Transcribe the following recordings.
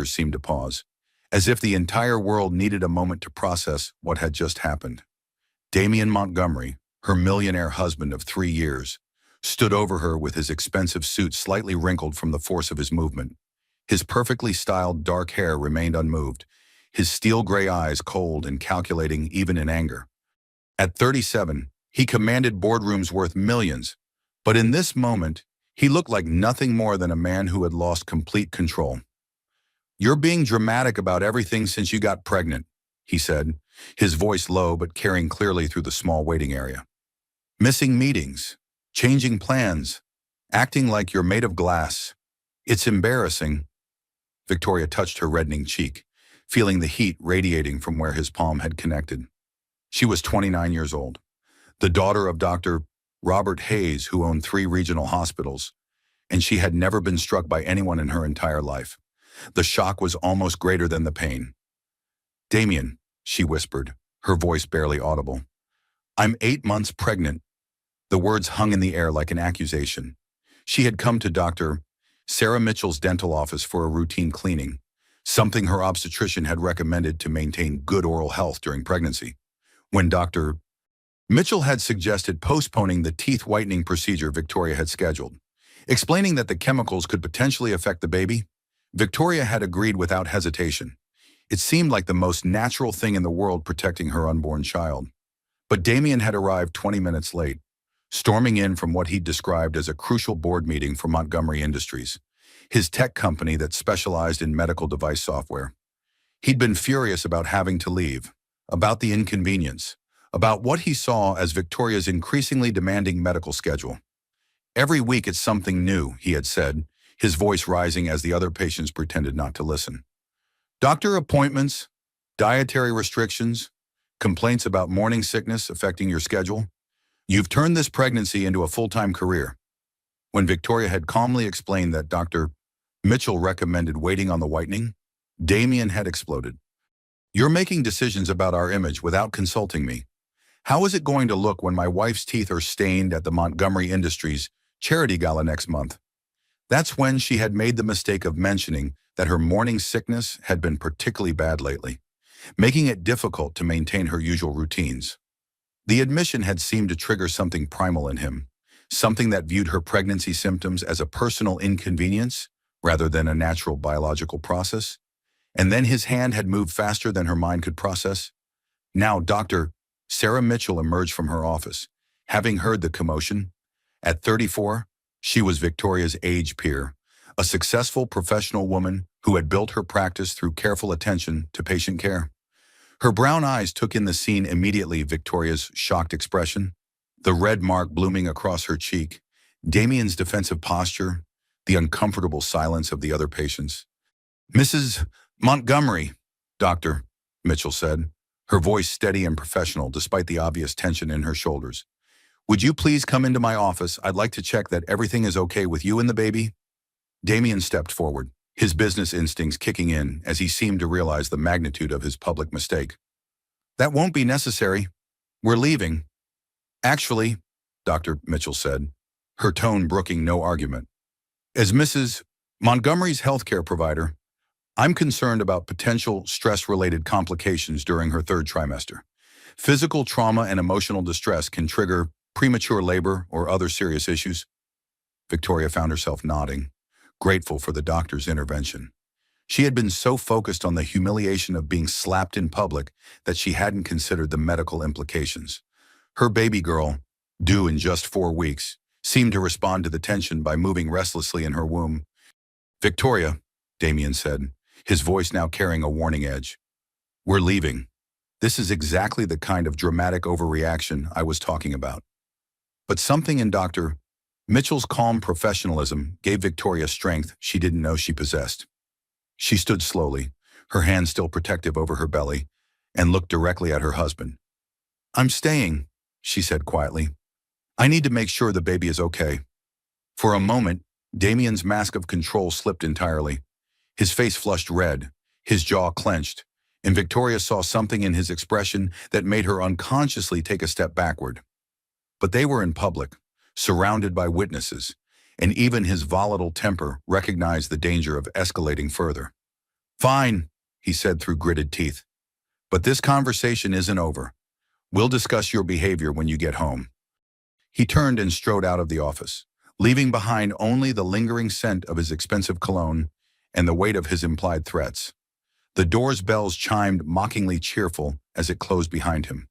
seemed to pause, as if the entire world needed a moment to process what had just happened. Damien Montgomery, her millionaire husband of 3 years, stood over her with his expensive suit slightly wrinkled from the force of his movement. His perfectly styled dark hair remained unmoved, his steel-gray eyes cold and calculating even in anger. At 37, he commanded boardrooms worth millions, but in this moment, he looked like nothing more than a man who had lost complete control. "You're being dramatic about everything since you got pregnant," he said, his voice low but carrying clearly through the small waiting area. "Missing meetings, changing plans, acting like you're made of glass. It's embarrassing." Victoria touched her reddening cheek, feeling the heat radiating from where his palm had connected. She was 29 years old, the daughter of Dr. Robert Hayes, who owned 3 regional hospitals, and she had never been struck by anyone in her entire life. The shock was almost greater than the pain. "Damien," she whispered, her voice barely audible. "I'm 8 months pregnant." The words hung in the air like an accusation. She had come to Dr. Sarah Mitchell's dental office for a routine cleaning, something her obstetrician had recommended to maintain good oral health during pregnancy. When Dr. Mitchell had suggested postponing the teeth whitening procedure Victoria had scheduled, explaining that the chemicals could potentially affect the baby, Victoria had agreed without hesitation. It seemed like the most natural thing in the world protecting her unborn child. But Damien had arrived 20 minutes late, storming in from what he'd described as a crucial board meeting for Montgomery Industries, his tech company that specialized in medical device software. He'd been furious about having to leave, about the inconvenience, about what he saw as Victoria's increasingly demanding medical schedule. "Every week it's something new," he had said, his voice rising as the other patients pretended not to listen. "Doctor appointments, dietary restrictions, complaints about morning sickness affecting your schedule. You've turned this pregnancy into a full-time career." When Victoria had calmly explained that Dr. Mitchell recommended waiting on the whitening, Damien had exploded. "You're making decisions about our image without consulting me. How is it going to look when my wife's teeth are stained at the Montgomery Industries charity gala next month?" That's when she had made the mistake of mentioning that her morning sickness had been particularly bad lately, making it difficult to maintain her usual routines. The admission had seemed to trigger something primal in him, something that viewed her pregnancy symptoms as a personal inconvenience rather than a natural biological process. And then his hand had moved faster than her mind could process. Now Dr. Sarah Mitchell emerged from her office, having heard the commotion. At 34, she was Victoria's age peer, a successful professional woman who had built her practice through careful attention to patient care. Her brown eyes took in the scene immediately, Victoria's shocked expression, the red mark blooming across her cheek, Damien's defensive posture, the uncomfortable silence of the other patients. "Mrs. Montgomery," Dr. Mitchell said, her voice steady and professional despite the obvious tension in her shoulders. "Would you please come into my office? I'd like to check that everything is okay with you and the baby." Damien stepped forward, his business instincts kicking in as he seemed to realize the magnitude of his public mistake. "That won't be necessary. We're leaving." "Actually," Dr. Mitchell said, her tone brooking no argument, "as Mrs. Montgomery's healthcare provider, I'm concerned about potential stress-related complications during her 3rd trimester. Physical trauma and emotional distress can trigger premature labor or other serious issues." Victoria found herself nodding, grateful for the doctor's intervention. She had been so focused on the humiliation of being slapped in public that she hadn't considered the medical implications. Her baby girl, due in just 4 weeks, seemed to respond to the tension by moving restlessly in her womb. "Victoria," Damien said, his voice now carrying a warning edge, "we're leaving. This is exactly the kind of dramatic overreaction I was talking about." But something in Dr. Mitchell's calm professionalism gave Victoria strength she didn't know she possessed. She stood slowly, her hand still protective over her belly, and looked directly at her husband. "I'm staying," she said quietly. "I need to make sure the baby is okay." For a moment, Damien's mask of control slipped entirely. His face flushed red, his jaw clenched, and Victoria saw something in his expression that made her unconsciously take a step backward. But they were in public, surrounded by witnesses, and even his volatile temper recognized the danger of escalating further. Fine, he said through gritted teeth. But this conversation isn't over. We'll discuss your behavior when you get home. He turned and strode out of the office, leaving behind only the lingering scent of his expensive cologne and the weight of his implied threats. The door's bells chimed mockingly cheerful as it closed behind him.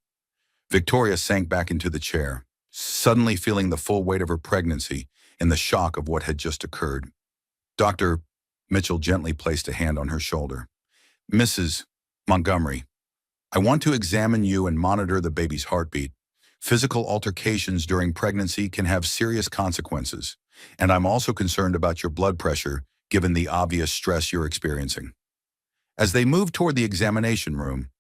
Victoria sank back into the chair, suddenly feeling the full weight of her pregnancy and the shock of what had just occurred. Dr. Mitchell gently placed a hand on her shoulder. Mrs. Montgomery, I want to examine you and monitor the baby's heartbeat. Physical altercations during pregnancy can have serious consequences, and I'm also concerned about your blood pressure given the obvious stress you're experiencing. As they moved toward the examination room,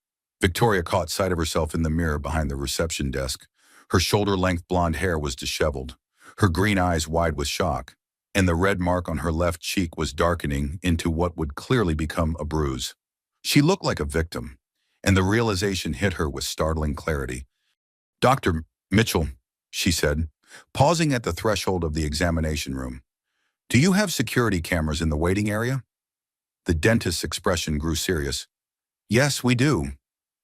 Victoria caught sight of herself in the mirror behind the reception desk. Her shoulder-length blonde hair was disheveled, her green eyes wide with shock, and the red mark on her left cheek was darkening into what would clearly become a bruise. She looked like a victim, and the realization hit her with startling clarity. Dr. Mitchell, she said, pausing at the threshold of the examination room. Do you have security cameras in the waiting area? The dentist's expression grew serious. Yes, we do.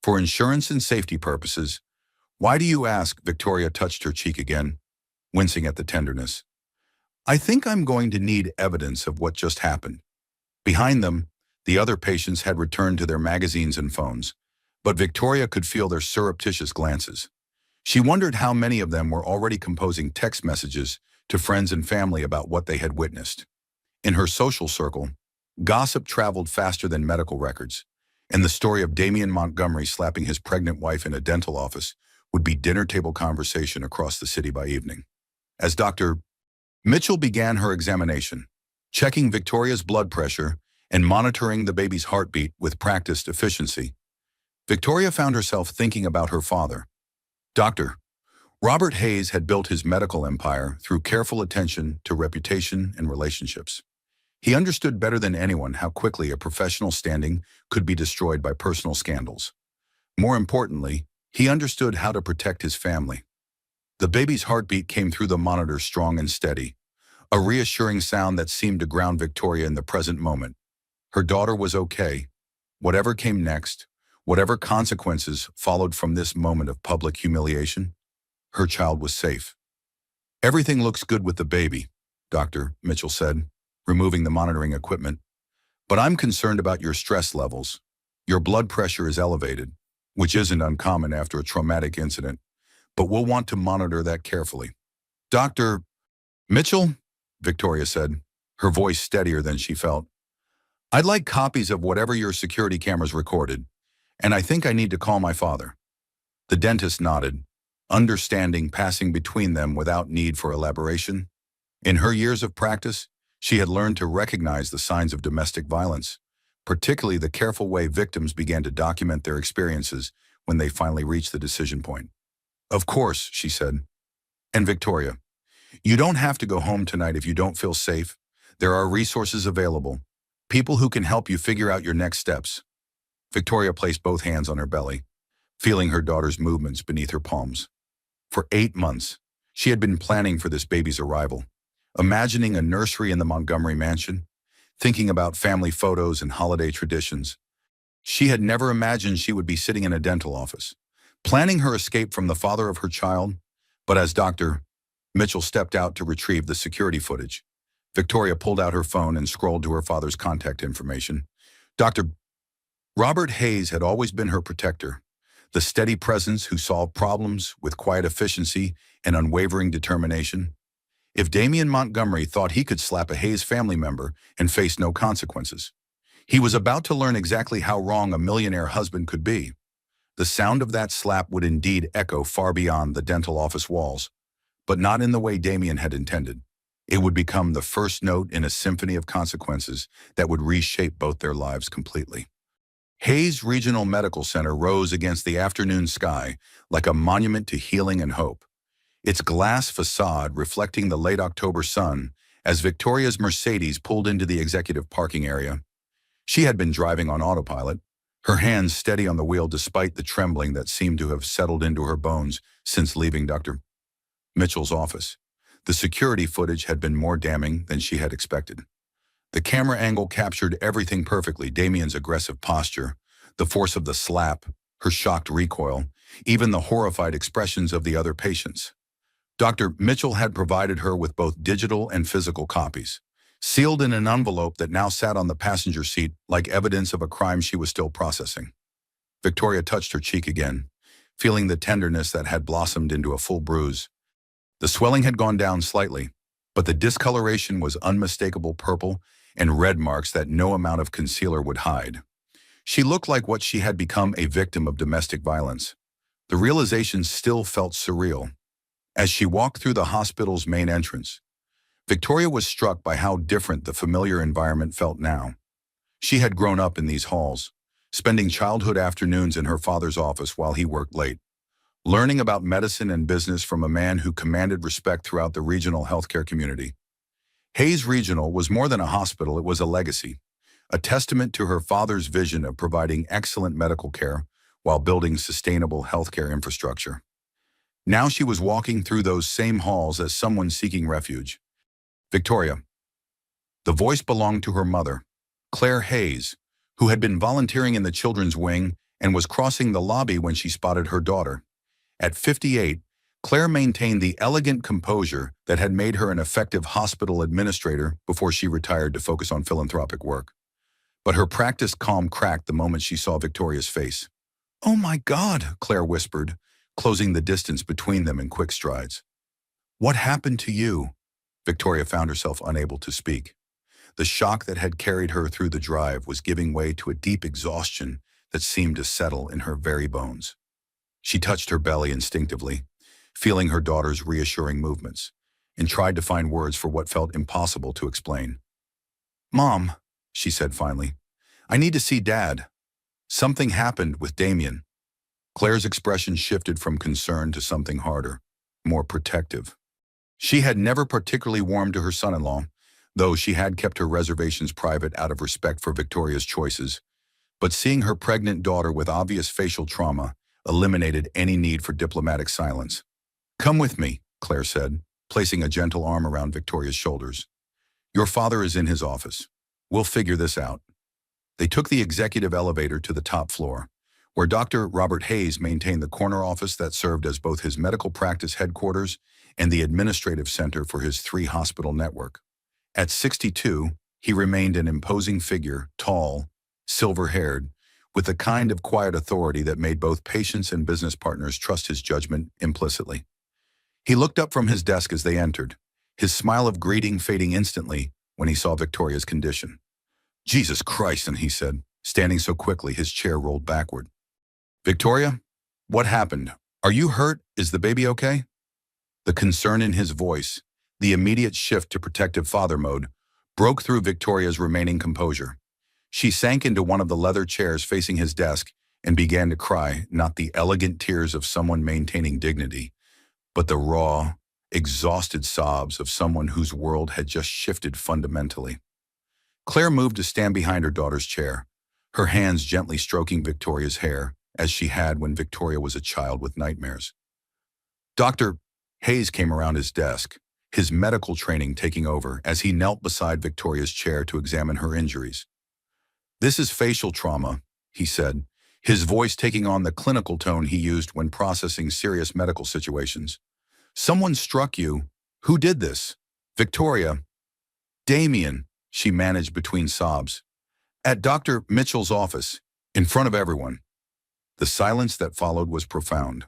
For insurance and safety purposes. Why do you ask? Victoria touched her cheek again, wincing at the tenderness. I think I'm going to need evidence of what just happened. Behind them, the other patients had returned to their magazines and phones, but Victoria could feel their surreptitious glances. She wondered how many of them were already composing text messages to friends and family about what they had witnessed. In her social circle, gossip traveled faster than medical records, and the story of Damien Montgomery slapping his pregnant wife in a dental office would be dinner table conversation across the city by evening. As Dr. Mitchell began her examination, checking Victoria's blood pressure and monitoring the baby's heartbeat with practiced efficiency, Victoria found herself thinking about her father. Dr. Robert Hayes had built his medical empire through careful attention to reputation and relationships. He understood better than anyone how quickly a professional standing could be destroyed by personal scandals. More importantly, he understood how to protect his family. The baby's heartbeat came through the monitor strong and steady, a reassuring sound that seemed to ground Victoria in the present moment. Her daughter was okay. Whatever came next, whatever consequences followed from this moment of public humiliation, her child was safe. Everything looks good with the baby, Dr. Mitchell said, removing the monitoring equipment. But I'm concerned about your stress levels. Your blood pressure is elevated, which isn't uncommon after a traumatic incident, but we'll want to monitor that carefully. Dr. Mitchell, Victoria said, her voice steadier than she felt. I'd like copies of whatever your security cameras recorded, and I think I need to call my father. The dentist nodded, understanding passing between them without need for elaboration. In her years of practice, she had learned to recognize the signs of domestic violence, particularly the careful way victims began to document their experiences when they finally reached the decision point. Of course, she said. And Victoria, you don't have to go home tonight if you don't feel safe. There are resources available, people who can help you figure out your next steps. Victoria placed both hands on her belly, feeling her daughter's movements beneath her palms. For 8 months, she had been planning for this baby's arrival, imagining a nursery in the Montgomery mansion, thinking about family photos and holiday traditions. She had never imagined she would be sitting in a dental office, planning her escape from the father of her child. But as Dr. Mitchell stepped out to retrieve the security footage, Victoria pulled out her phone and scrolled to her father's contact information. Dr. Robert Hayes had always been her protector, the steady presence who solved problems with quiet efficiency and unwavering determination. If Damien Montgomery thought he could slap a Hayes family member and face no consequences, he was about to learn exactly how wrong a millionaire husband could be. The sound of that slap would indeed echo far beyond the dental office walls, but not in the way Damien had intended. It would become the first note in a symphony of consequences that would reshape both their lives completely. Hayes Regional Medical Center rose against the afternoon sky like a monument to healing and hope, its glass facade reflecting the late October sun as Victoria's Mercedes pulled into the executive parking area. She had been driving on autopilot, her hands steady on the wheel despite the trembling that seemed to have settled into her bones since leaving Dr. Mitchell's office. The security footage had been more damning than she had expected. The camera angle captured everything perfectly: Damien's aggressive posture, the force of the slap, her shocked recoil, even the horrified expressions of the other patients. Dr. Mitchell had provided her with both digital and physical copies, sealed in an envelope that now sat on the passenger seat like evidence of a crime she was still processing. Victoria touched her cheek again, feeling the tenderness that had blossomed into a full bruise. The swelling had gone down slightly, but the discoloration was unmistakable purple and red marks that no amount of concealer would hide. She looked like what she had become, a victim of domestic violence. The realization still felt surreal. As she walked through the hospital's main entrance, Victoria was struck by how different the familiar environment felt now. She had grown up in these halls, spending childhood afternoons in her father's office while he worked late, learning about medicine and business from a man who commanded respect throughout the regional healthcare community. Hayes Regional was more than a hospital, it was a legacy, a testament to her father's vision of providing excellent medical care while building sustainable healthcare infrastructure. Now she was walking through those same halls as someone seeking refuge. Victoria. The voice belonged to her mother, Claire Hayes, who had been volunteering in the children's wing and was crossing the lobby when she spotted her daughter. At 58, Claire maintained the elegant composure that had made her an effective hospital administrator before she retired to focus on philanthropic work. But her practiced calm cracked the moment she saw Victoria's face. "Oh my God," Claire whispered, closing the distance between them in quick strides. "What happened to you?" Victoria found herself unable to speak. The shock that had carried her through the drive was giving way to a deep exhaustion that seemed to settle in her very bones. She touched her belly instinctively, feeling her daughter's reassuring movements, and tried to find words for what felt impossible to explain. "Mom," she said finally, "I need to see Dad. Something happened with Damien." Claire's expression shifted from concern to something harder, more protective. She had never particularly warmed to her son-in-law, though she had kept her reservations private out of respect for Victoria's choices. But seeing her pregnant daughter with obvious facial trauma eliminated any need for diplomatic silence. "Come with me," Claire said, placing a gentle arm around Victoria's shoulders. "Your father is in his office. We'll figure this out." They took the executive elevator to the top floor, where Dr. Robert Hayes maintained the corner office that served as both his medical practice headquarters and the administrative center for his 3-hospital network. At 62, he remained an imposing figure, tall, silver-haired, with the kind of quiet authority that made both patients and business partners trust his judgment implicitly. He looked up from his desk as they entered, his smile of greeting fading instantly when he saw Victoria's condition. "Jesus Christ," and he said, standing so quickly his chair rolled backward. "Victoria, what happened? Are you hurt? Is the baby okay?" The concern in his voice, the immediate shift to protective father mode, broke through Victoria's remaining composure. She sank into one of the leather chairs facing his desk and began to cry, not the elegant tears of someone maintaining dignity, but the raw, exhausted sobs of someone whose world had just shifted fundamentally. Claire moved to stand behind her daughter's chair, her hands gently stroking Victoria's hair, as she had when Victoria was a child with nightmares. Dr. Hayes came around his desk, his medical training taking over as he knelt beside Victoria's chair to examine her injuries. "This is facial trauma," he said, his voice taking on the clinical tone he used when processing serious medical situations. "Someone struck you. Who did this?" "Victoria." "Damien," she managed between sobs. "At Dr. Mitchell's office, in front of everyone." The silence that followed was profound.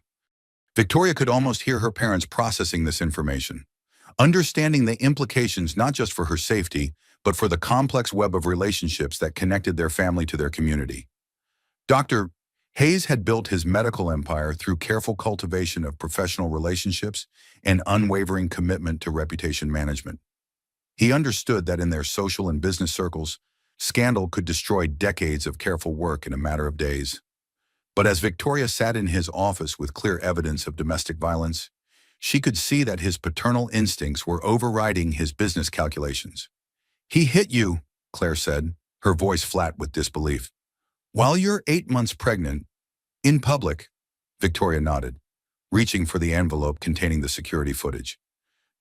Victoria could almost hear her parents processing this information, understanding the implications not just for her safety, but for the complex web of relationships that connected their family to their community. Dr. Hayes had built his medical empire through careful cultivation of professional relationships and unwavering commitment to reputation management. He understood that in their social and business circles, scandal could destroy decades of careful work in a matter of days. But as Victoria sat in his office with clear evidence of domestic violence, she could see that his paternal instincts were overriding his business calculations. "He hit you," Claire said, her voice flat with disbelief. "While you're 8 months pregnant, in public," Victoria nodded, reaching for the envelope containing the security footage.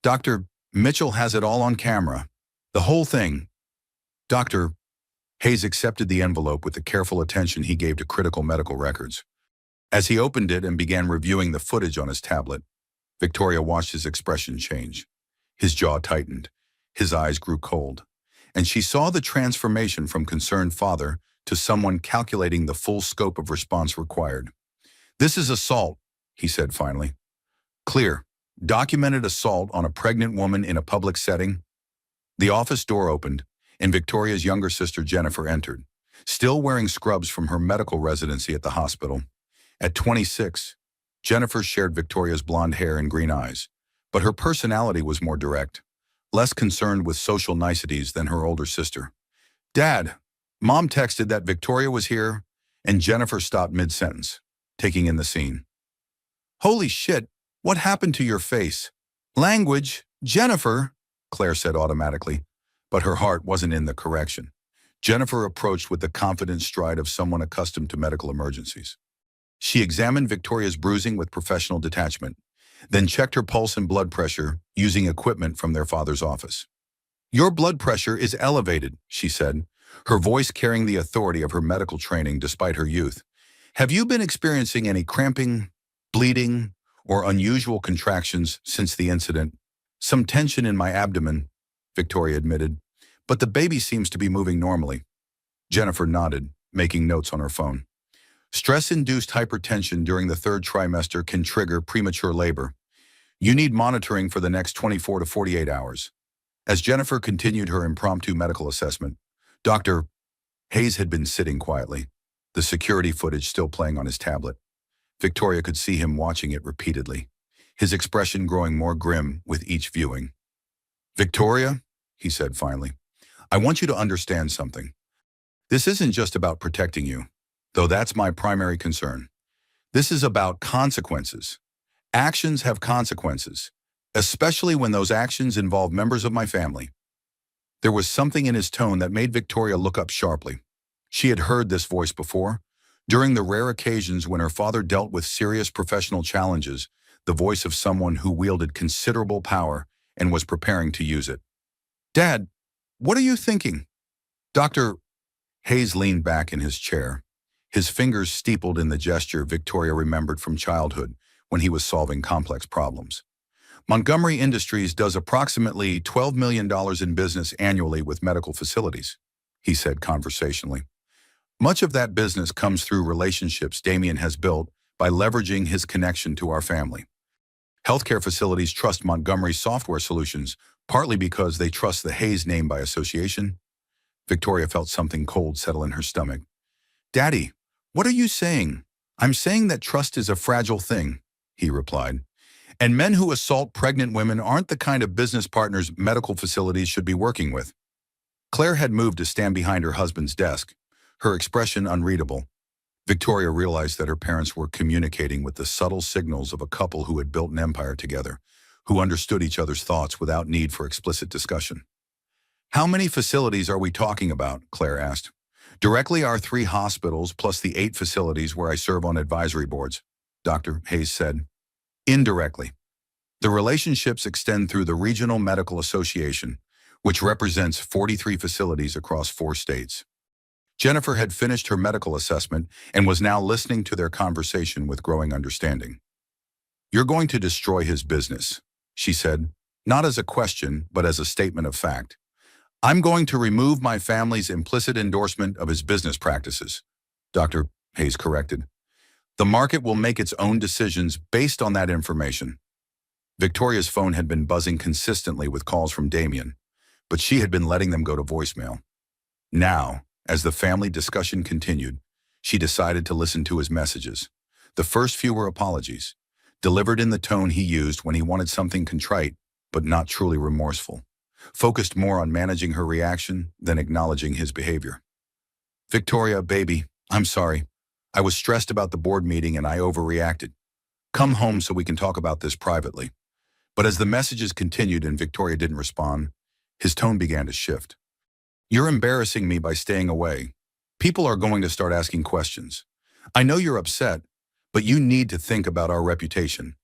"Dr. Mitchell has it all on camera. The whole thing." Dr. Hayes accepted the envelope with the careful attention he gave to critical medical records. As he opened it and began reviewing the footage on his tablet, Victoria watched his expression change. His jaw tightened, his eyes grew cold, and she saw the transformation from concerned father to someone calculating the full scope of response required. "This is assault," he said finally. "Clear. Documented assault on a pregnant woman in a public setting." The office door opened, and Victoria's younger sister Jennifer entered, still wearing scrubs from her medical residency at the hospital. At 26, Jennifer shared Victoria's blonde hair and green eyes, but her personality was more direct, less concerned with social niceties than her older sister. "Dad, Mom texted that Victoria was here," and Jennifer stopped mid-sentence, taking in the scene. "Holy shit, what happened to your face?" "Language, Jennifer," Claire said automatically, but her heart wasn't in the correction. Jennifer approached with the confident stride of someone accustomed to medical emergencies. She examined Victoria's bruising with professional detachment, then checked her pulse and blood pressure using equipment from their father's office. "Your blood pressure is elevated," she said, her voice carrying the authority of her medical training despite her youth. "Have you been experiencing any cramping, bleeding, or unusual contractions since the incident?" "Some tension in my abdomen," Victoria admitted, "but the baby seems to be moving normally." Jennifer nodded, making notes on her phone. "Stress-induced hypertension during the third trimester can trigger premature labor. You need monitoring for the next 24 to 48 hours. As Jennifer continued her impromptu medical assessment, Dr. Hayes had been sitting quietly, the security footage still playing on his tablet. Victoria could see him watching it repeatedly, his expression growing more grim with each viewing. "Victoria," he said finally, "I want you to understand something. This isn't just about protecting you, though that's my primary concern. This is about consequences. Actions have consequences, especially when those actions involve members of my family." There was something in his tone that made Victoria look up sharply. She had heard this voice before. During the rare occasions when her father dealt with serious professional challenges, the voice of someone who wielded considerable power and was preparing to use it. "Dad, what are you thinking?" Dr. Hayes leaned back in his chair, his fingers steepled in the gesture Victoria remembered from childhood when he was solving complex problems. "Montgomery Industries does approximately $12 million in business annually with medical facilities," he said conversationally. "Much of that business comes through relationships Damien has built by leveraging his connection to our family. Healthcare facilities trust Montgomery's software solutions, partly because they trust the Hayes name by association." Victoria felt something cold settle in her stomach. "Daddy, what are you saying?" "I'm saying that trust is a fragile thing," he replied. "And men who assault pregnant women aren't the kind of business partners medical facilities should be working with." Claire had moved to stand behind her husband's desk, her expression unreadable. Victoria realized that her parents were communicating with the subtle signals of a couple who had built an empire together, who understood each other's thoughts without need for explicit discussion. "How many facilities are we talking about?" Claire asked. "Directly our 3 hospitals plus the 8 facilities where I serve on advisory boards," Dr. Hayes said. "Indirectly. The relationships extend through the Regional Medical Association, which represents 43 facilities across 4 states." Jennifer had finished her medical assessment and was now listening to their conversation with growing understanding. "You're going to destroy his business," she said, not as a question, but as a statement of fact. "I'm going to remove my family's implicit endorsement of his business practices," Dr. Hayes corrected. "The market will make its own decisions based on that information." Victoria's phone had been buzzing consistently with calls from Damien, but she had been letting them go to voicemail. Now, as the family discussion continued, she decided to listen to his messages. The first few were apologies, delivered in the tone he used when he wanted something contrite, but not truly remorseful, focused more on managing her reaction than acknowledging his behavior. "Victoria, baby, I'm sorry. I was stressed about the board meeting and I overreacted. Come home so we can talk about this privately." But as the messages continued and Victoria didn't respond, his tone began to shift. "You're embarrassing me by staying away. People are going to start asking questions. I know you're upset, but you need to think about our reputation."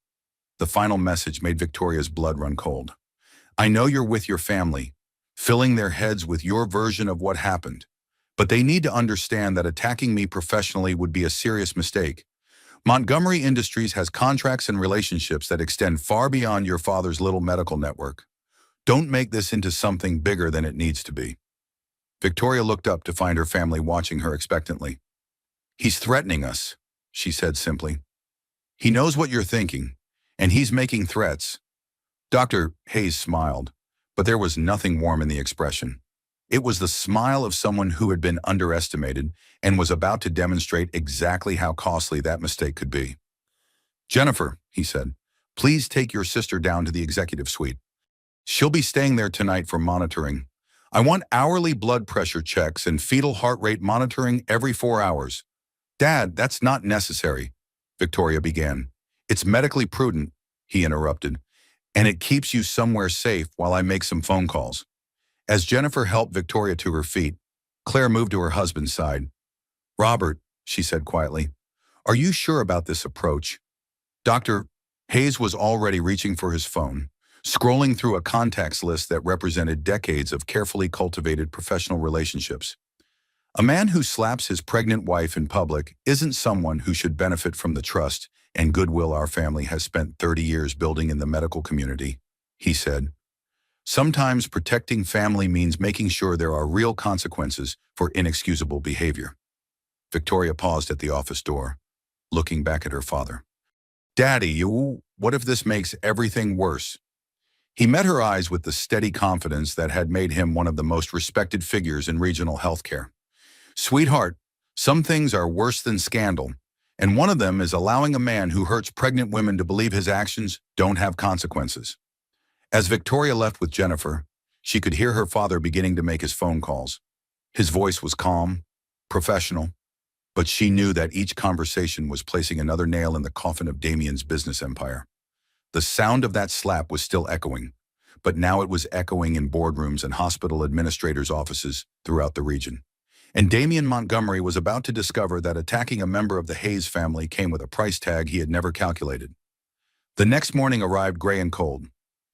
The final message made Victoria's blood run cold. "I know you're with your family, filling their heads with your version of what happened. But they need to understand that attacking me professionally would be a serious mistake. Montgomery Industries has contracts and relationships that extend far beyond your father's little medical network. Don't make this into something bigger than it needs to be. Victoria looked up to find her family watching her expectantly. He's threatening us, she said simply. He knows what you're thinking, and he's making threats. Dr. Hayes smiled, but there was nothing warm in the expression. It was the smile of someone who had been underestimated and was about to demonstrate exactly how costly that mistake could be. Jennifer, he said, please take your sister down to the executive suite. She'll be staying there tonight for monitoring. I want hourly blood pressure checks and fetal heart rate monitoring every 4 hours. Dad, that's not necessary, Victoria began. It's medically prudent, he interrupted, and it keeps you somewhere safe while I make some phone calls. As Jennifer helped Victoria to her feet, Claire moved to her husband's side. Robert, she said quietly, are you sure about this approach? Dr. Hayes was already reaching for his phone, scrolling through a contacts list that represented decades of carefully cultivated professional relationships. A man who slaps his pregnant wife in public isn't someone who should benefit from the trust and goodwill our family has spent 30 years building in the medical community, he said. Sometimes protecting family means making sure there are real consequences for inexcusable behavior. Victoria paused at the office door, looking back at her father. Daddy, what if this makes everything worse? He met her eyes with the steady confidence that had made him one of the most respected figures in regional healthcare. Sweetheart, some things are worse than scandal, and one of them is allowing a man who hurts pregnant women to believe his actions don't have consequences. As Victoria left with Jennifer, she could hear her father beginning to make his phone calls. His voice was calm, professional, but she knew that each conversation was placing another nail in the coffin of Damien's business empire. The sound of that slap was still echoing, but now it was echoing in boardrooms and hospital administrators' offices throughout the region. And Damien Montgomery was about to discover that attacking a member of the Hayes family came with a price tag he had never calculated. The next morning arrived gray and cold.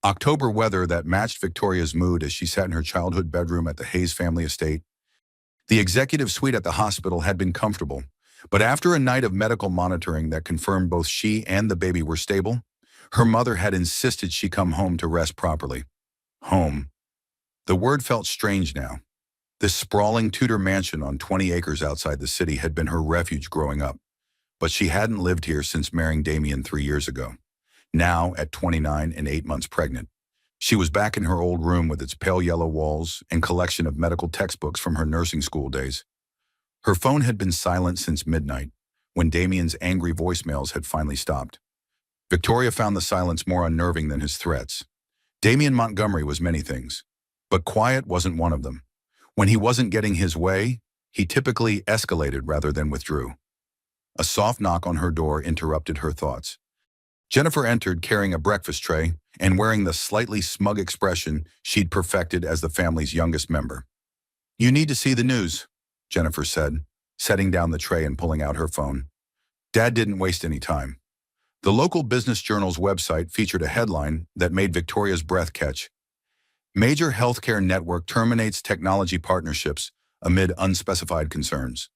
October weather that matched Victoria's mood as she sat in her childhood bedroom at the Hayes family estate. The executive suite at the hospital had been comfortable, but after a night of medical monitoring that confirmed both she and the baby were stable, her mother had insisted she come home to rest properly. Home. The word felt strange now. This sprawling Tudor mansion on 20 acres outside the city had been her refuge growing up, but she hadn't lived here since marrying Damien 3 years ago. Now, at 29 and 8 months pregnant, she was back in her old room with its pale yellow walls and collection of medical textbooks from her nursing school days. Her phone had been silent since midnight, when Damien's angry voicemails had finally stopped. Victoria found the silence more unnerving than his threats. Damien Montgomery was many things, but quiet wasn't one of them. When he wasn't getting his way, he typically escalated rather than withdrew. A soft knock on her door interrupted her thoughts. Jennifer entered carrying a breakfast tray and wearing the slightly smug expression she'd perfected as the family's youngest member. You need to see the news, Jennifer said, setting down the tray and pulling out her phone. Dad didn't waste any time. The local business journal's website featured a headline that made Victoria's breath catch. Major healthcare network terminates technology partnerships amid unspecified concerns.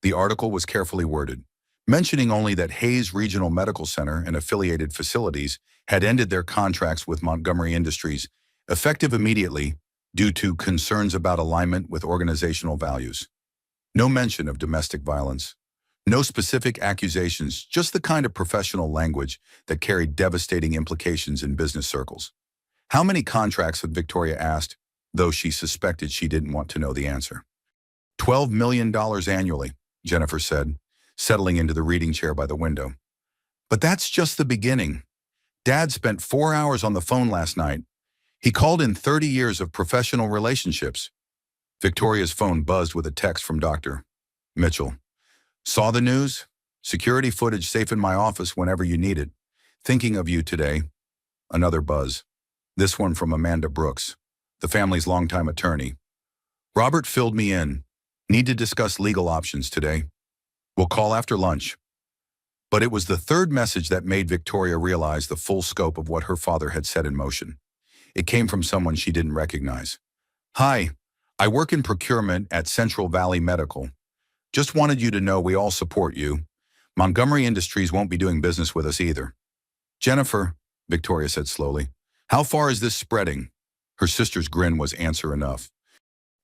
The article was carefully worded, mentioning only that Hayes Regional Medical Center and affiliated facilities had ended their contracts with Montgomery Industries, effective immediately due to concerns about alignment with organizational values. No mention of domestic violence. No specific accusations, just the kind of professional language that carried devastating implications in business circles. How many contracts had Victoria asked, though she suspected she didn't want to know the answer? $12 million annually, Jennifer said, settling into the reading chair by the window. But that's just the beginning. Dad spent 4 hours on the phone last night. He called in 30 years of professional relationships. Victoria's phone buzzed with a text from Dr. Mitchell. Saw the news? Security footage safe in my office whenever you need it. Thinking of you today. Another buzz. This one from Amanda Brooks, the family's longtime attorney. Robert filled me in. Need to discuss legal options today. We'll call after lunch. But it was the third message that made Victoria realize the full scope of what her father had set in motion. It came from someone she didn't recognize. Hi, I work in procurement at Central Valley Medical. Just wanted you to know we all support you. Montgomery Industries won't be doing business with us either. Jennifer, Victoria said slowly, how far is this spreading? Her sister's grin was answer enough.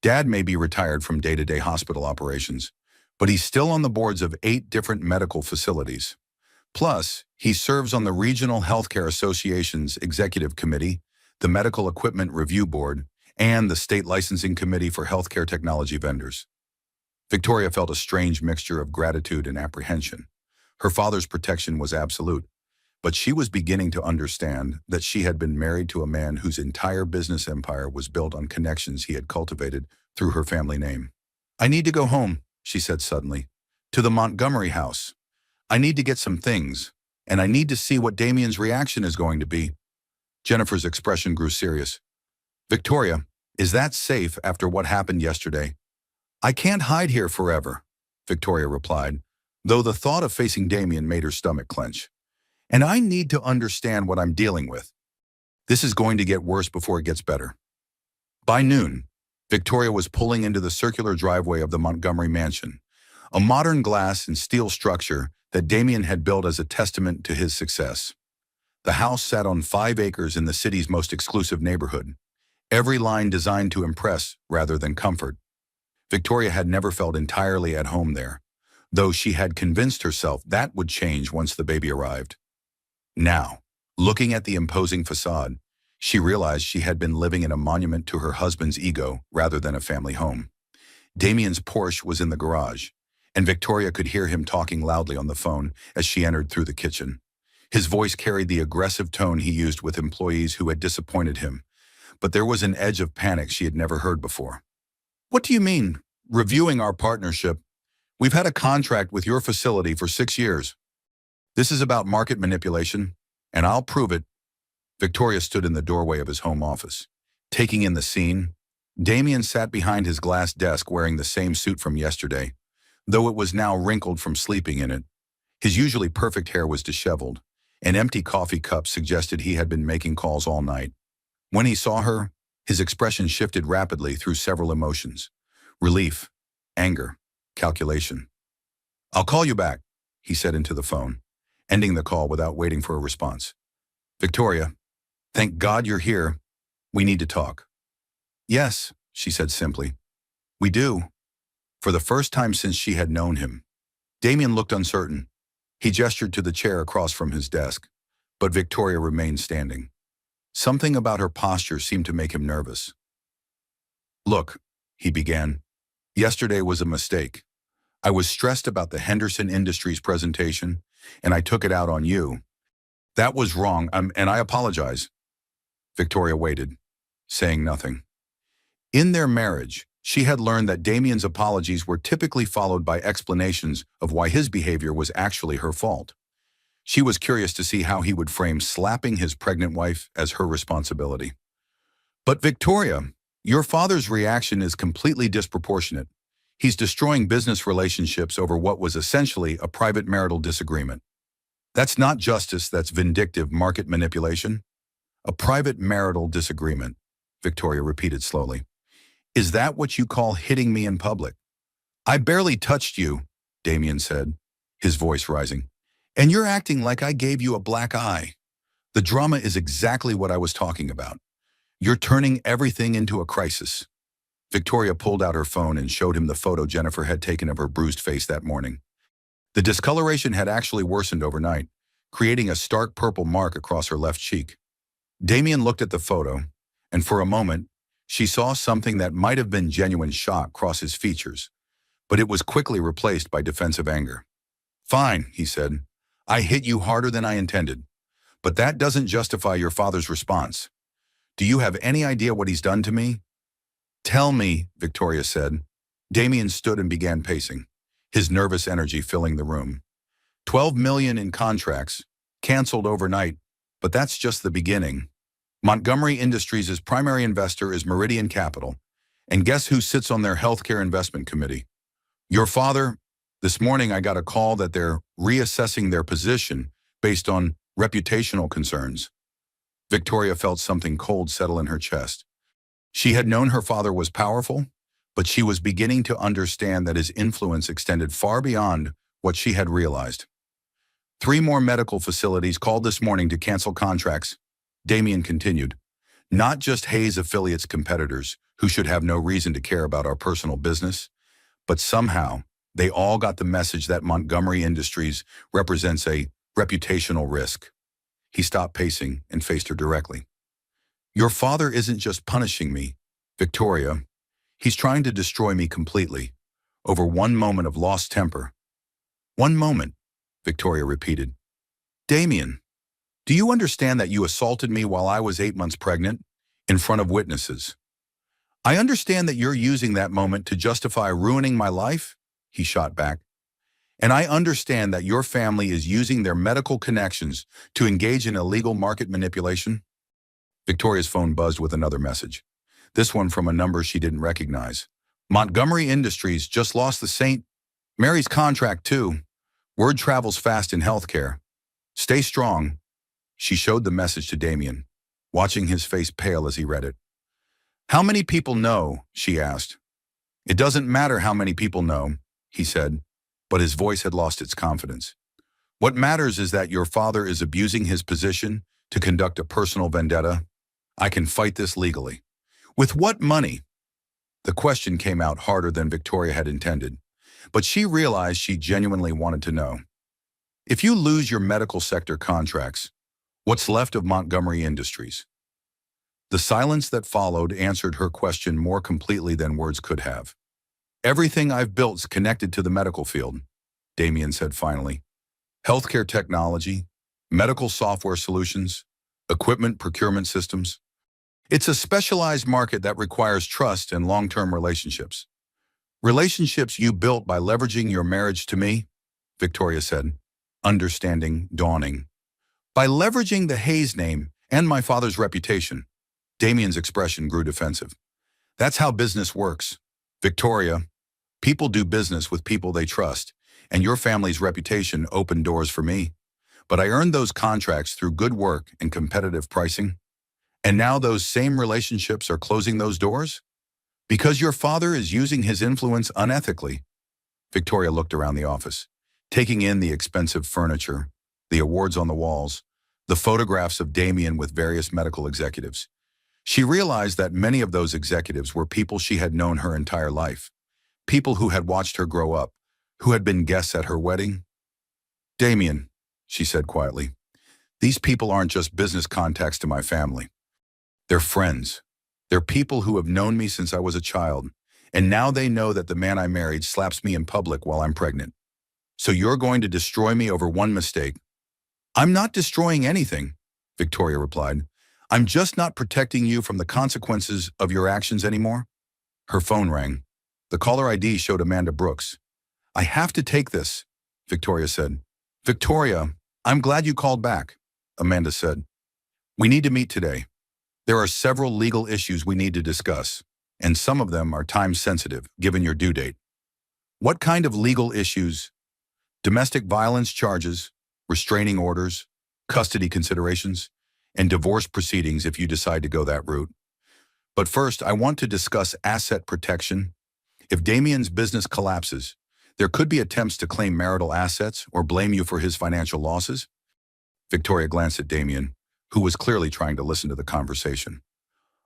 Dad may be retired from day-to-day hospital operations, but he's still on the boards of 8 different medical facilities. Plus, he serves on the Regional Healthcare Association's Executive Committee, the Medical Equipment Review Board, and the State Licensing Committee for Healthcare Technology Vendors. Victoria felt a strange mixture of gratitude and apprehension. Her father's protection was absolute, but she was beginning to understand that she had been married to a man whose entire business empire was built on connections he had cultivated through her family name. I need to go home, she said suddenly, to the Montgomery house. I need to get some things, and I need to see what Damien's reaction is going to be. Jennifer's expression grew serious. Victoria, is that safe after what happened yesterday? I can't hide here forever, Victoria replied, though the thought of facing Damien made her stomach clench. And I need to understand what I'm dealing with. This is going to get worse before it gets better. By noon, Victoria was pulling into the circular driveway of the Montgomery mansion, a modern glass and steel structure that Damien had built as a testament to his success. The house sat on 5 acres in the city's most exclusive neighborhood, every line designed to impress rather than comfort. Victoria had never felt entirely at home there, though she had convinced herself that would change once the baby arrived. Now, looking at the imposing facade, she realized she had been living in a monument to her husband's ego rather than a family home. Damien's Porsche was in the garage, and Victoria could hear him talking loudly on the phone as she entered through the kitchen. His voice carried the aggressive tone he used with employees who had disappointed him, but there was an edge of panic she had never heard before. What do you mean, reviewing our partnership? We've had a contract with your facility for 6 years. This is about market manipulation, and I'll prove it. Victoria stood in the doorway of his home office. Taking in the scene, Damien sat behind his glass desk wearing the same suit from yesterday, though it was now wrinkled from sleeping in it. His usually perfect hair was disheveled. An empty coffee cup suggested he had been making calls all night. When he saw her, his expression shifted rapidly through several emotions: relief, anger, calculation. I'll call you back, he said into the phone, ending the call without waiting for a response. Victoria, thank God you're here. We need to talk. Yes, she said simply. We do. For the first time since she had known him. Damien looked uncertain. He gestured to the chair across from his desk, but Victoria remained standing. Something about her posture seemed to make him nervous. Look, he began. Yesterday was a mistake. I was stressed about the Henderson Industries presentation, and I took it out on you. That was wrong, and I apologize. Victoria waited, saying nothing. In their marriage, she had learned that Damien's apologies were typically followed by explanations of why his behavior was actually her fault. She was curious to see how he would frame slapping his pregnant wife as her responsibility. But Victoria, your father's reaction is completely disproportionate. He's destroying business relationships over what was essentially a private marital disagreement. That's not justice, that's vindictive market manipulation. A private marital disagreement, Victoria repeated slowly. Is that what you call hitting me in public? I barely touched you, Damien said, his voice rising. And you're acting like I gave you a black eye. The drama is exactly what I was talking about. You're turning everything into a crisis. Victoria pulled out her phone and showed him the photo Jennifer had taken of her bruised face that morning. The discoloration had actually worsened overnight, creating a stark purple mark across her left cheek. Damien looked at the photo, and for a moment, she saw something that might have been genuine shock cross his features, but it was quickly replaced by defensive anger. Fine, he said. I hit you harder than I intended, but that doesn't justify your father's response. Do you have any idea what he's done to me? Tell me, Victoria said. Damien stood and began pacing, his nervous energy filling the room. 12 million in contracts, canceled overnight, but that's just the beginning. Montgomery Industries' primary investor is Meridian Capital, and guess who sits on their healthcare investment committee? Your father. This morning I got a call that they're reassessing their position based on reputational concerns. Victoria felt something cold settle in her chest. She had known her father was powerful, but she was beginning to understand that his influence extended far beyond what she had realized. 3 more medical facilities called this morning to cancel contracts, Damien continued. Not just Hayes affiliates competitors, who should have no reason to care about our personal business, but somehow they all got the message that Montgomery Industries represents a reputational risk. He stopped pacing and faced her directly. Your father isn't just punishing me, Victoria. He's trying to destroy me completely, over one moment of lost temper. One moment, Victoria repeated. Damien, do you understand that you assaulted me while I was 8 months pregnant, in front of witnesses? I understand that you're using that moment to justify ruining my life, he shot back. And I understand that your family is using their medical connections to engage in illegal market manipulation. Victoria's phone buzzed with another message, this one from a number she didn't recognize. Montgomery Industries just lost the St. Mary's contract too. Word travels fast in healthcare. Stay strong. She showed the message to Damien, watching his face pale as he read it. How many people know? She asked. It doesn't matter how many people know, he said, but his voice had lost its confidence. What matters is that your father is abusing his position to conduct a personal vendetta. I can fight this legally. With what money? The question came out harder than Victoria had intended, but she realized she genuinely wanted to know. If you lose your medical sector contracts, what's left of Montgomery Industries? The silence that followed answered her question more completely than words could have. Everything I've built's connected to the medical field, Damien said finally. Healthcare technology, medical software solutions, equipment procurement systems. It's a specialized market that requires trust and long-term relationships. Relationships you built by leveraging your marriage to me, Victoria said, understanding dawning. By leveraging the Hayes name and my father's reputation. Damien's expression grew defensive. That's how business works. Victoria, people do business with people they trust, and your family's reputation opened doors for me. But I earned those contracts through good work and competitive pricing. And now those same relationships are closing those doors? Because your father is using his influence unethically. Victoria looked around the office, taking in the expensive furniture, the awards on the walls, the photographs of Damien with various medical executives. She realized that many of those executives were people she had known her entire life, people who had watched her grow up, who had been guests at her wedding. Damien, she said quietly, these people aren't just business contacts to my family. They're friends. They're people who have known me since I was a child, and now they know that the man I married slaps me in public while I'm pregnant. So you're going to destroy me over one mistake. I'm not destroying anything, Victoria replied. I'm just not protecting you from the consequences of your actions anymore. Her phone rang. The caller ID showed Amanda Brooks. I have to take this, Victoria said. Victoria, I'm glad you called back, Amanda said. We need to meet today. There are several legal issues we need to discuss, and some of them are time-sensitive, given your due date. What kind of legal issues? Domestic violence charges, restraining orders, custody considerations, and divorce proceedings if you decide to go that route. But first, I want to discuss asset protection. If Damien's business collapses, there could be attempts to claim marital assets or blame you for his financial losses. Victoria glanced at Damien, who was clearly trying to listen to the conversation.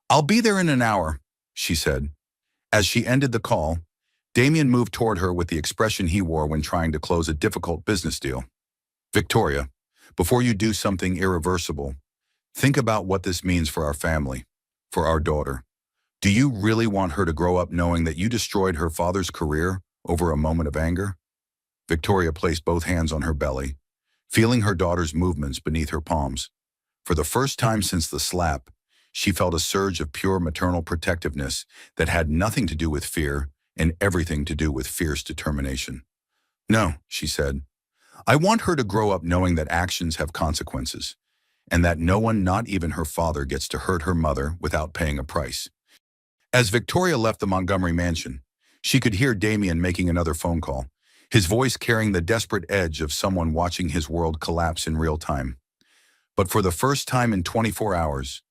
I'll be there in an hour, she said. As she ended the call, Damien moved toward her with the expression he wore when trying to close a difficult business deal. Victoria, before you do something irreversible, think about what this means for our family, for our daughter. Do you really want her to grow up knowing that you destroyed her father's career over a moment of anger? Victoria placed both hands on her belly, feeling her daughter's movements beneath her palms. For the first time since the slap, she felt a surge of pure maternal protectiveness that had nothing to do with fear and everything to do with fierce determination. No, she said. I want her to grow up knowing that actions have consequences, and that no one, not even her father, gets to hurt her mother without paying a price. As Victoria left the Montgomery mansion, she could hear Damien making another phone call, his voice carrying the desperate edge of someone watching his world collapse in real time. But for the first time in 24 hours,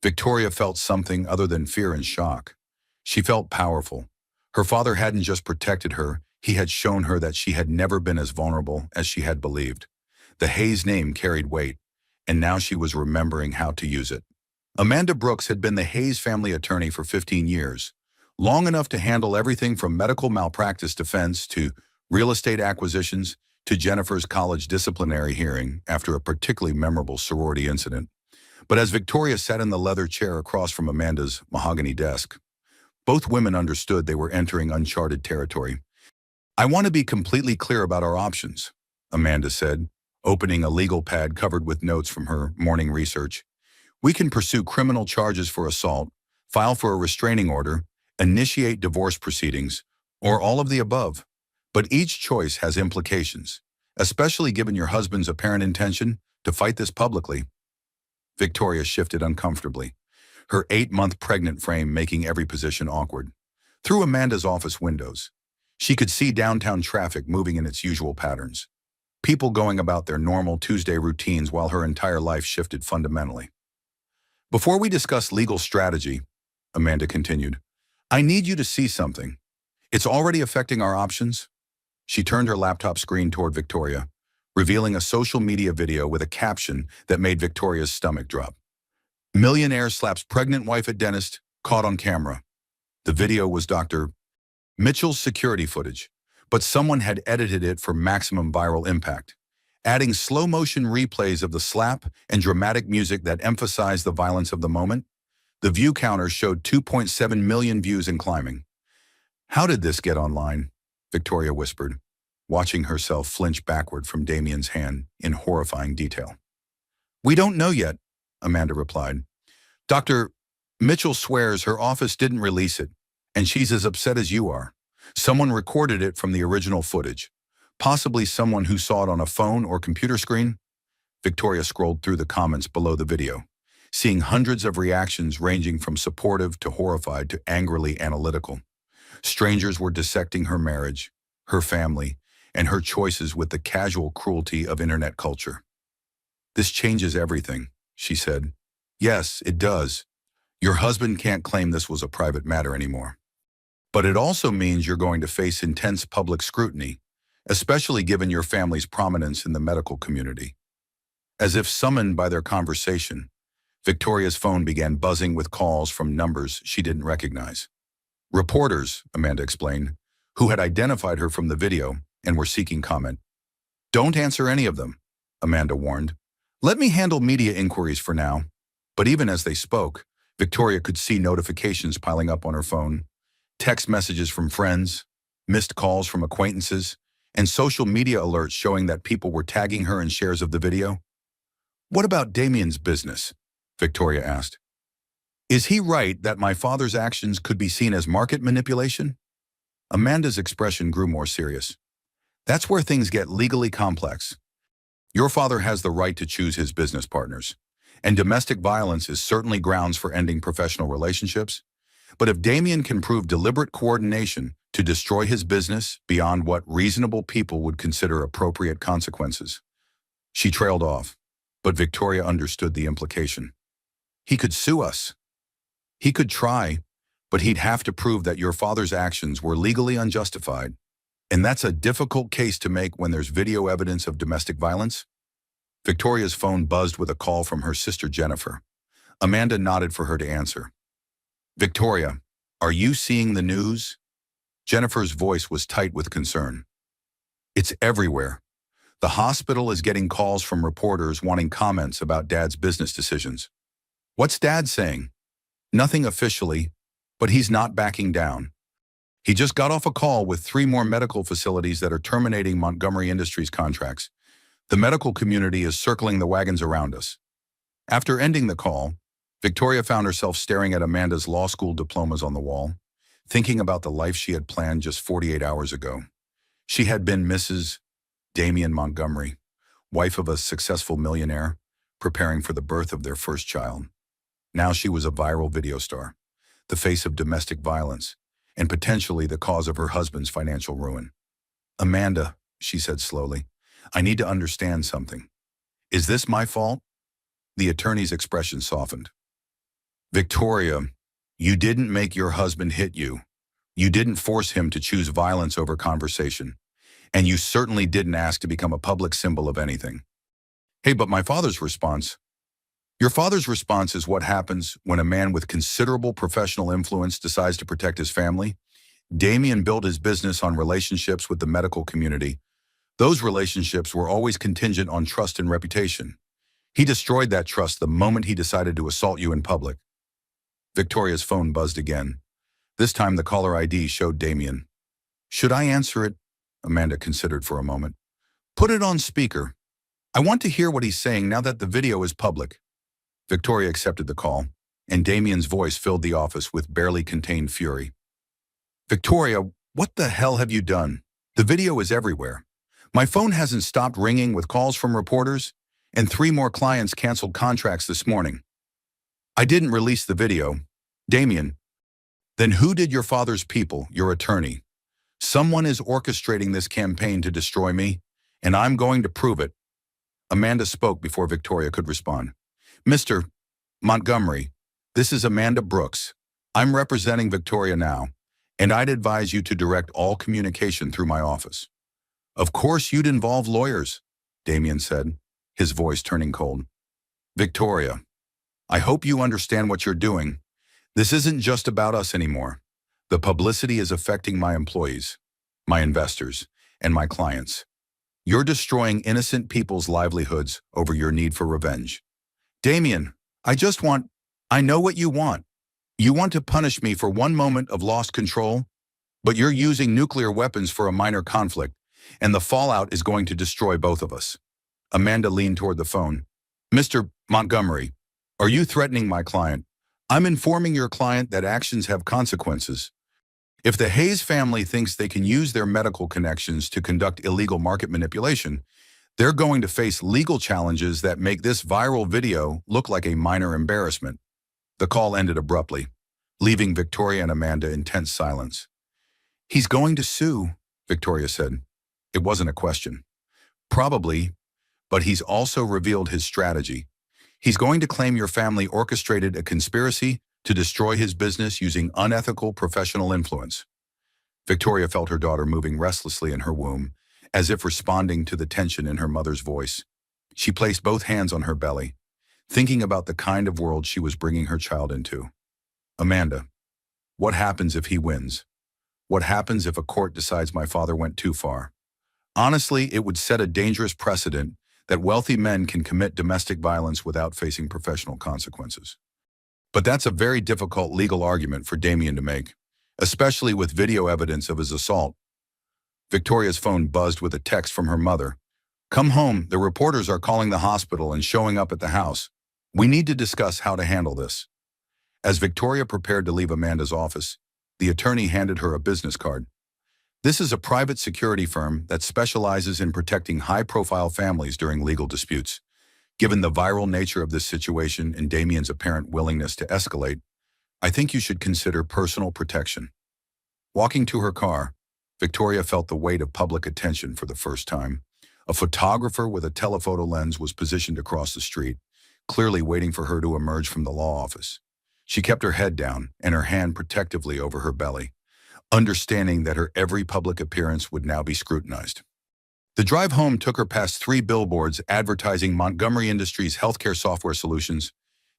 Victoria felt something other than fear and shock. She felt powerful. Her father hadn't just protected her, he had shown her that she had never been as vulnerable as she had believed. The Hayes name carried weight, and now she was remembering how to use it. Amanda Brooks had been the Hayes family attorney for 15 years, long enough to handle everything from medical malpractice defense to real estate acquisitions to Jennifer's college disciplinary hearing after a particularly memorable sorority incident. But as Victoria sat in the leather chair across from Amanda's mahogany desk, both women understood they were entering uncharted territory. "I want to be completely clear about our options," Amanda said, opening a legal pad covered with notes from her morning research. "We can pursue criminal charges for assault, file for a restraining order, initiate divorce proceedings, or all of the above. But each choice has implications, especially given your husband's apparent intention to fight this publicly." Victoria shifted uncomfortably, her 8-month pregnant frame making every position awkward. Through Amanda's office windows, she could see downtown traffic moving in its usual patterns, people going about their normal Tuesday routines while her entire life shifted fundamentally. "Before we discuss legal strategy," Amanda continued, "I need you to see something. It's already affecting our options." She turned her laptop screen toward Victoria, revealing a social media video with a caption that made Victoria's stomach drop. "Millionaire slaps pregnant wife at dentist, caught on camera." The video was Dr. Mitchell's security footage, but someone had edited it for maximum viral impact, adding slow-motion replays of the slap and dramatic music that emphasized the violence of the moment. The view counter showed 2.7 million views and climbing. "How did this get online?" Victoria whispered, watching herself flinch backward from Damien's hand in horrifying detail. "We don't know yet," Amanda replied. "Dr. Mitchell swears her office didn't release it, and she's as upset as you are. Someone recorded it from the original footage, possibly someone who saw it on a phone or computer screen." Victoria scrolled through the comments below the video, seeing hundreds of reactions ranging from supportive to horrified to angrily analytical. Strangers were dissecting her marriage, her family, and her choices with the casual cruelty of internet culture. "This changes everything," she said. "Yes, it does. Your husband can't claim this was a private matter anymore. But it also means you're going to face intense public scrutiny, especially given your family's prominence in the medical community." As if summoned by their conversation, Victoria's phone began buzzing with calls from numbers she didn't recognize. "Reporters," Amanda explained, "who had identified her from the video and were seeking comment." "Don't answer any of them," Amanda warned. "Let me handle media inquiries for now." But even as they spoke, Victoria could see notifications piling up on her phone, text messages from friends, missed calls from acquaintances, and social media alerts showing that people were tagging her in shares of the video. "What about Damien's business?" Victoria asked. "Is he right that my father's actions could be seen as market manipulation?" Amanda's expression grew more serious. "That's where things get legally complex. Your father has the right to choose his business partners, and domestic violence is certainly grounds for ending professional relationships. But if Damien can prove deliberate coordination to destroy his business beyond what reasonable people would consider appropriate consequences." She trailed off, but Victoria understood the implication. "He could sue us. He could try, but he'd have to prove that your father's actions were legally unjustified. And that's a difficult case to make when there's video evidence of domestic violence." Victoria's phone buzzed with a call from her sister Jennifer. Amanda nodded for her to answer. "Victoria, are you seeing the news?" Jennifer's voice was tight with concern. "It's everywhere. The hospital is getting calls from reporters wanting comments about Dad's business decisions." "What's Dad saying?" "Nothing officially, but he's not backing down. He just got off a call with 3 more medical facilities that are terminating Montgomery Industries contracts. The medical community is circling the wagons around us." After ending the call, Victoria found herself staring at Amanda's law school diplomas on the wall, thinking about the life she had planned just 48 hours ago. She had been Mrs. Damien Montgomery, wife of a successful millionaire, preparing for the birth of their first child. Now she was a viral video star, the face of domestic violence, and potentially the cause of her husband's financial ruin. "Amanda," she said slowly, "I need to understand something. Is this my fault?" The attorney's expression softened. Victoria, you didn't make your husband hit you. You didn't force him to choose violence over conversation. And you certainly didn't ask to become a public symbol of anything. Hey, but my father's response. Your father's response is what happens when a man with considerable professional influence decides to protect his family. Damien built his business on relationships with the medical community. Those relationships were always contingent on trust and reputation. He destroyed that trust the moment he decided to assault you in public. Victoria's phone buzzed again. This time the caller ID showed Damien. Should I answer it? Amanda considered for a moment. Put it on speaker. I want to hear what he's saying now that the video is public. Victoria accepted the call, and Damien's voice filled the office with barely contained fury. Victoria, what the hell have you done? The video is everywhere. My phone hasn't stopped ringing with calls from reporters, and 3 more clients canceled contracts this morning. I didn't release the video. Damien, then who did your father's people, your attorney? Someone is orchestrating this campaign to destroy me, and I'm going to prove it. Amanda spoke before Victoria could respond. Mr. Montgomery, this is Amanda Brooks. I'm representing Victoria now, and I'd advise you to direct all communication through my office. Of course you'd involve lawyers, Damien said, his voice turning cold. Victoria, I hope you understand what you're doing. This isn't just about us anymore. The publicity is affecting my employees, my investors, and my clients. You're destroying innocent people's livelihoods over your need for revenge. Damien, I know what you want. You want to punish me for one moment of lost control, but you're using nuclear weapons for a minor conflict, and the fallout is going to destroy both of us. Amanda leaned toward the phone. Mr. Montgomery, are you threatening my client? I'm informing your client that actions have consequences. If the Hayes family thinks they can use their medical connections to conduct illegal market manipulation, they're going to face legal challenges that make this viral video look like a minor embarrassment. The call ended abruptly, leaving Victoria and Amanda in tense silence. He's going to sue, Victoria said. It wasn't a question. Probably, but he's also revealed his strategy. He's going to claim your family orchestrated a conspiracy to destroy his business using unethical professional influence. Victoria felt her daughter moving restlessly in her womb, as if responding to the tension in her mother's voice. She placed both hands on her belly, thinking about the kind of world she was bringing her child into. Amanda, what happens if he wins? What happens if a court decides my father went too far? Honestly, it would set a dangerous precedent that wealthy men can commit domestic violence without facing professional consequences. But that's a very difficult legal argument for Damien to make, especially with video evidence of his assault. Victoria's phone buzzed with a text from her mother. Come home, the reporters are calling the hospital and showing up at the house. We need to discuss how to handle this. As Victoria prepared to leave Amanda's office, the attorney handed her a business card. This is a private security firm that specializes in protecting high-profile families during legal disputes. Given the viral nature of this situation and Damien's apparent willingness to escalate, I think you should consider personal protection. Walking to her car, Victoria felt the weight of public attention for the first time. A photographer with a telephoto lens was positioned across the street, clearly waiting for her to emerge from the law office. She kept her head down and her hand protectively over her belly, understanding that her every public appearance would now be scrutinized. The drive home took her past 3 billboards advertising Montgomery Industries' healthcare software solutions.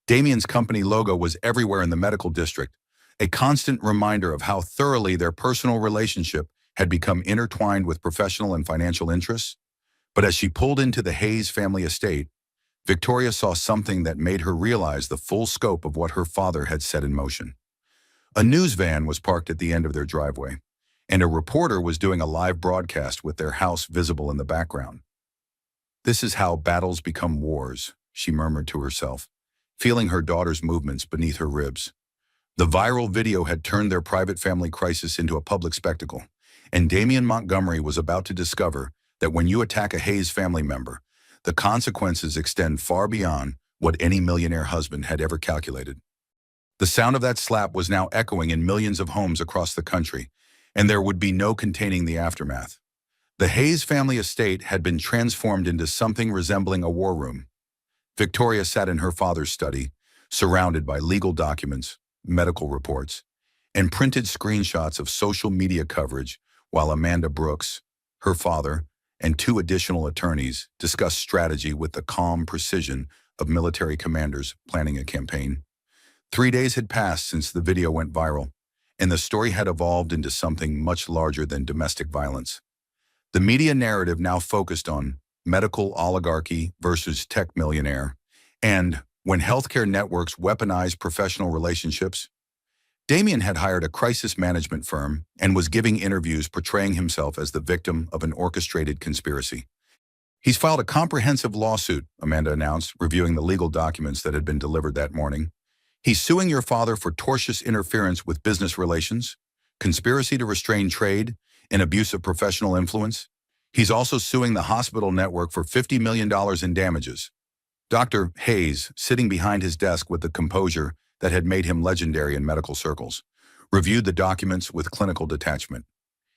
Damien's company logo was everywhere in the medical district, a constant reminder of how thoroughly their personal relationship had become intertwined with professional and financial interests. But as she pulled into the Hayes family estate, Victoria saw something that made her realize the full scope of what her father had set in motion. A news van was parked at the end of their driveway, and a reporter was doing a live broadcast with their house visible in the background. This is how battles become wars, she murmured to herself, feeling her daughter's movements beneath her ribs. The viral video had turned their private family crisis into a public spectacle, and Damien Montgomery was about to discover that when you attack a Hayes family member, the consequences extend far beyond what any millionaire husband had ever calculated. The sound of that slap was now echoing in millions of homes across the country, and there would be no containing the aftermath. The Hayes family estate had been transformed into something resembling a war room. Victoria sat in her father's study, surrounded by legal documents, medical reports, and printed screenshots of social media coverage while Amanda Brooks, her father, and two additional attorneys discussed strategy with the calm precision of military commanders planning a campaign. 3 days had passed since the video went viral, and the story had evolved into something much larger than domestic violence. The media narrative now focused on medical oligarchy versus tech millionaire, and when healthcare networks weaponized professional relationships. Damien had hired a crisis management firm and was giving interviews portraying himself as the victim of an orchestrated conspiracy. He's filed a comprehensive lawsuit, Amanda announced, reviewing the legal documents that had been delivered that morning. He's suing your father for tortious interference with business relations, conspiracy to restrain trade, and abuse of professional influence. He's also suing the hospital network for $50 million in damages. Dr. Hayes, sitting behind his desk with the composure that had made him legendary in medical circles, reviewed the documents with clinical detachment.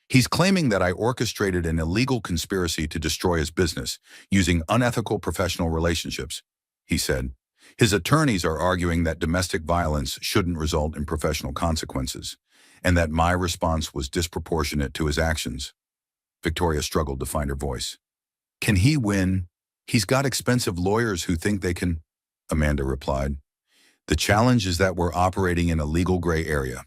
He's claiming that I orchestrated an illegal conspiracy to destroy his business using unethical professional relationships, he said. His attorneys are arguing that domestic violence shouldn't result in professional consequences, and that my response was disproportionate to his actions. Victoria struggled to find her voice. Can he win? He's got expensive lawyers who think they can, Amanda replied. The challenge is that we're operating in a legal gray area.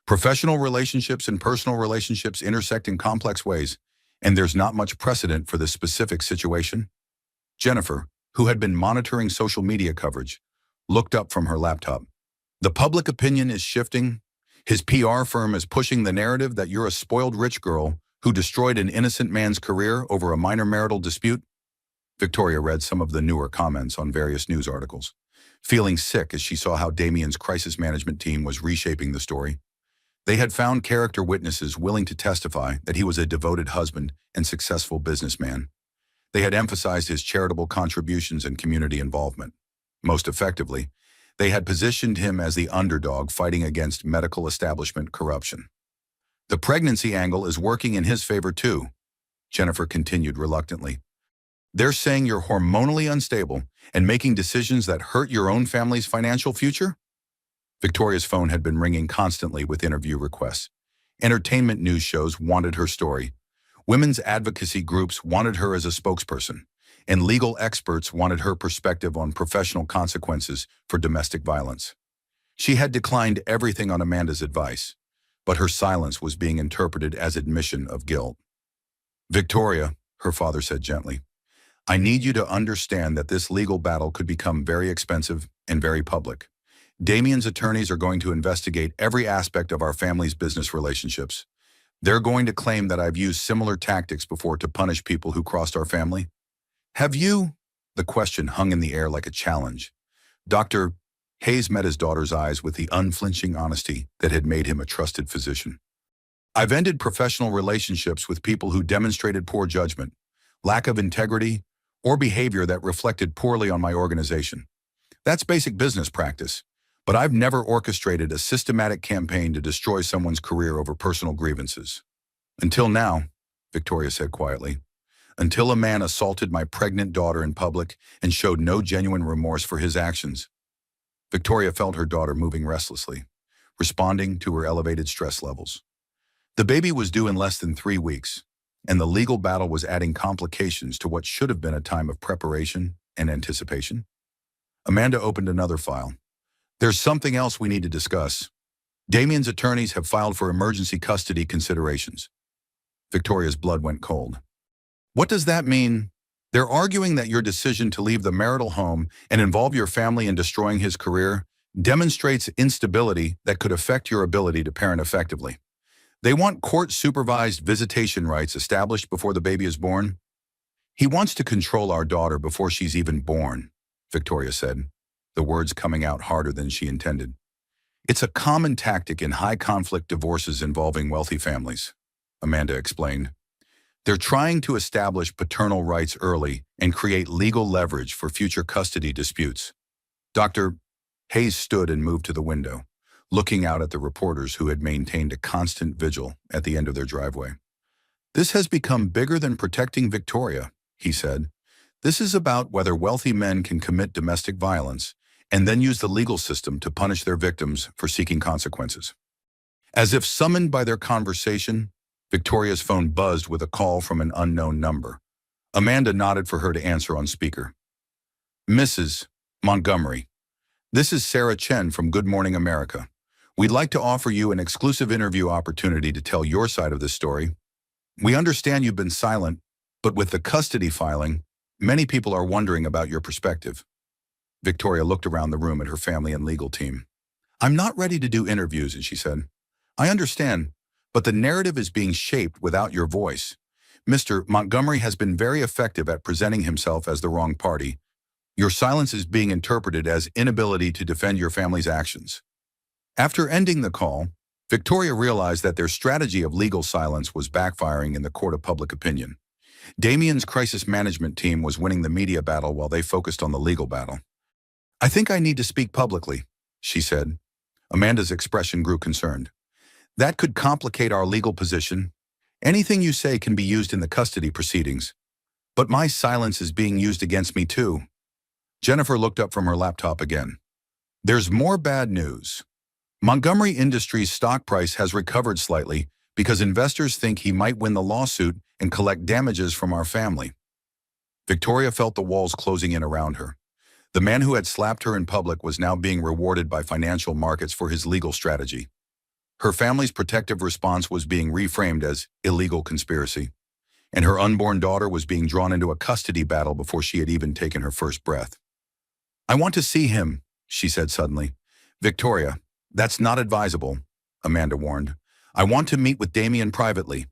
Professional relationships and personal relationships intersect in complex ways, and there's not much precedent for this specific situation. Jennifer, who had been monitoring social media coverage, looked up from her laptop. The public opinion is shifting. His PR firm is pushing the narrative that you're a spoiled rich girl who destroyed an innocent man's career over a minor marital dispute. Victoria read some of the newer comments on various news articles, feeling sick as she saw how Damien's crisis management team was reshaping the story. They had found character witnesses willing to testify that he was a devoted husband and successful businessman. They had emphasized his charitable contributions and community involvement. Most effectively, they had positioned him as the underdog fighting against medical establishment corruption. The pregnancy angle is working in his favor too, Jennifer continued reluctantly. They're saying you're hormonally unstable and making decisions that hurt your own family's financial future? Victoria's phone had been ringing constantly with interview requests. Entertainment news shows wanted her story. Women's advocacy groups wanted her as a spokesperson, and legal experts wanted her perspective on professional consequences for domestic violence. She had declined everything on Amanda's advice, but her silence was being interpreted as admission of guilt. Victoria, her father said gently, I need you to understand that this legal battle could become very expensive and very public. Damien's attorneys are going to investigate every aspect of our family's business relationships. They're going to claim that I've used similar tactics before to punish people who crossed our family. Have you? The question hung in the air like a challenge. Dr. Hayes met his daughter's eyes with the unflinching honesty that had made him a trusted physician. I've ended professional relationships with people who demonstrated poor judgment, lack of integrity, or behavior that reflected poorly on my organization. That's basic business practice. But I've never orchestrated a systematic campaign to destroy someone's career over personal grievances. Until now, Victoria said quietly, until a man assaulted my pregnant daughter in public and showed no genuine remorse for his actions. Victoria felt her daughter moving restlessly, responding to her elevated stress levels. The baby was due in less than 3 weeks, and the legal battle was adding complications to what should have been a time of preparation and anticipation. Amanda opened another file. There's something else we need to discuss. Damien's attorneys have filed for emergency custody considerations. Victoria's blood went cold. What does that mean? They're arguing that your decision to leave the marital home and involve your family in destroying his career demonstrates instability that could affect your ability to parent effectively. They want court-supervised visitation rights established before the baby is born. He wants to control our daughter before she's even born, Victoria said, the words coming out harder than she intended. It's a common tactic in high-conflict divorces involving wealthy families, Amanda explained. They're trying to establish paternal rights early and create legal leverage for future custody disputes. Dr. Hayes stood and moved to the window, looking out at the reporters who had maintained a constant vigil at the end of their driveway. This has become bigger than protecting Victoria, he said. This is about whether wealthy men can commit domestic violence and then use the legal system to punish their victims for seeking consequences. As if summoned by their conversation, Victoria's phone buzzed with a call from an unknown number. Amanda nodded for her to answer on speaker. Mrs. Montgomery, this is Sarah Chen from Good Morning America. We'd like to offer you an exclusive interview opportunity to tell your side of the story. We understand you've been silent, but with the custody filing, many people are wondering about your perspective. Victoria looked around the room at her family and legal team. I'm not ready to do interviews, she said. I understand, but the narrative is being shaped without your voice. Mr. Montgomery has been very effective at presenting himself as the wrong party. Your silence is being interpreted as inability to defend your family's actions. After ending the call, Victoria realized that their strategy of legal silence was backfiring in the court of public opinion. Damien's crisis management team was winning the media battle while they focused on the legal battle. I think I need to speak publicly, she said. Amanda's expression grew concerned. That could complicate our legal position. Anything you say can be used in the custody proceedings. But my silence is being used against me too. Jennifer looked up from her laptop again. There's more bad news. Montgomery Industries' stock price has recovered slightly because investors think he might win the lawsuit and collect damages from our family. Victoria felt the walls closing in around her. The man who had slapped her in public was now being rewarded by financial markets for his legal strategy. Her family's protective response was being reframed as illegal conspiracy, and her unborn daughter was being drawn into a custody battle before she had even taken her first breath. I want to see him, she said suddenly. Victoria, that's not advisable, Amanda warned. I want to meet with Damien privately.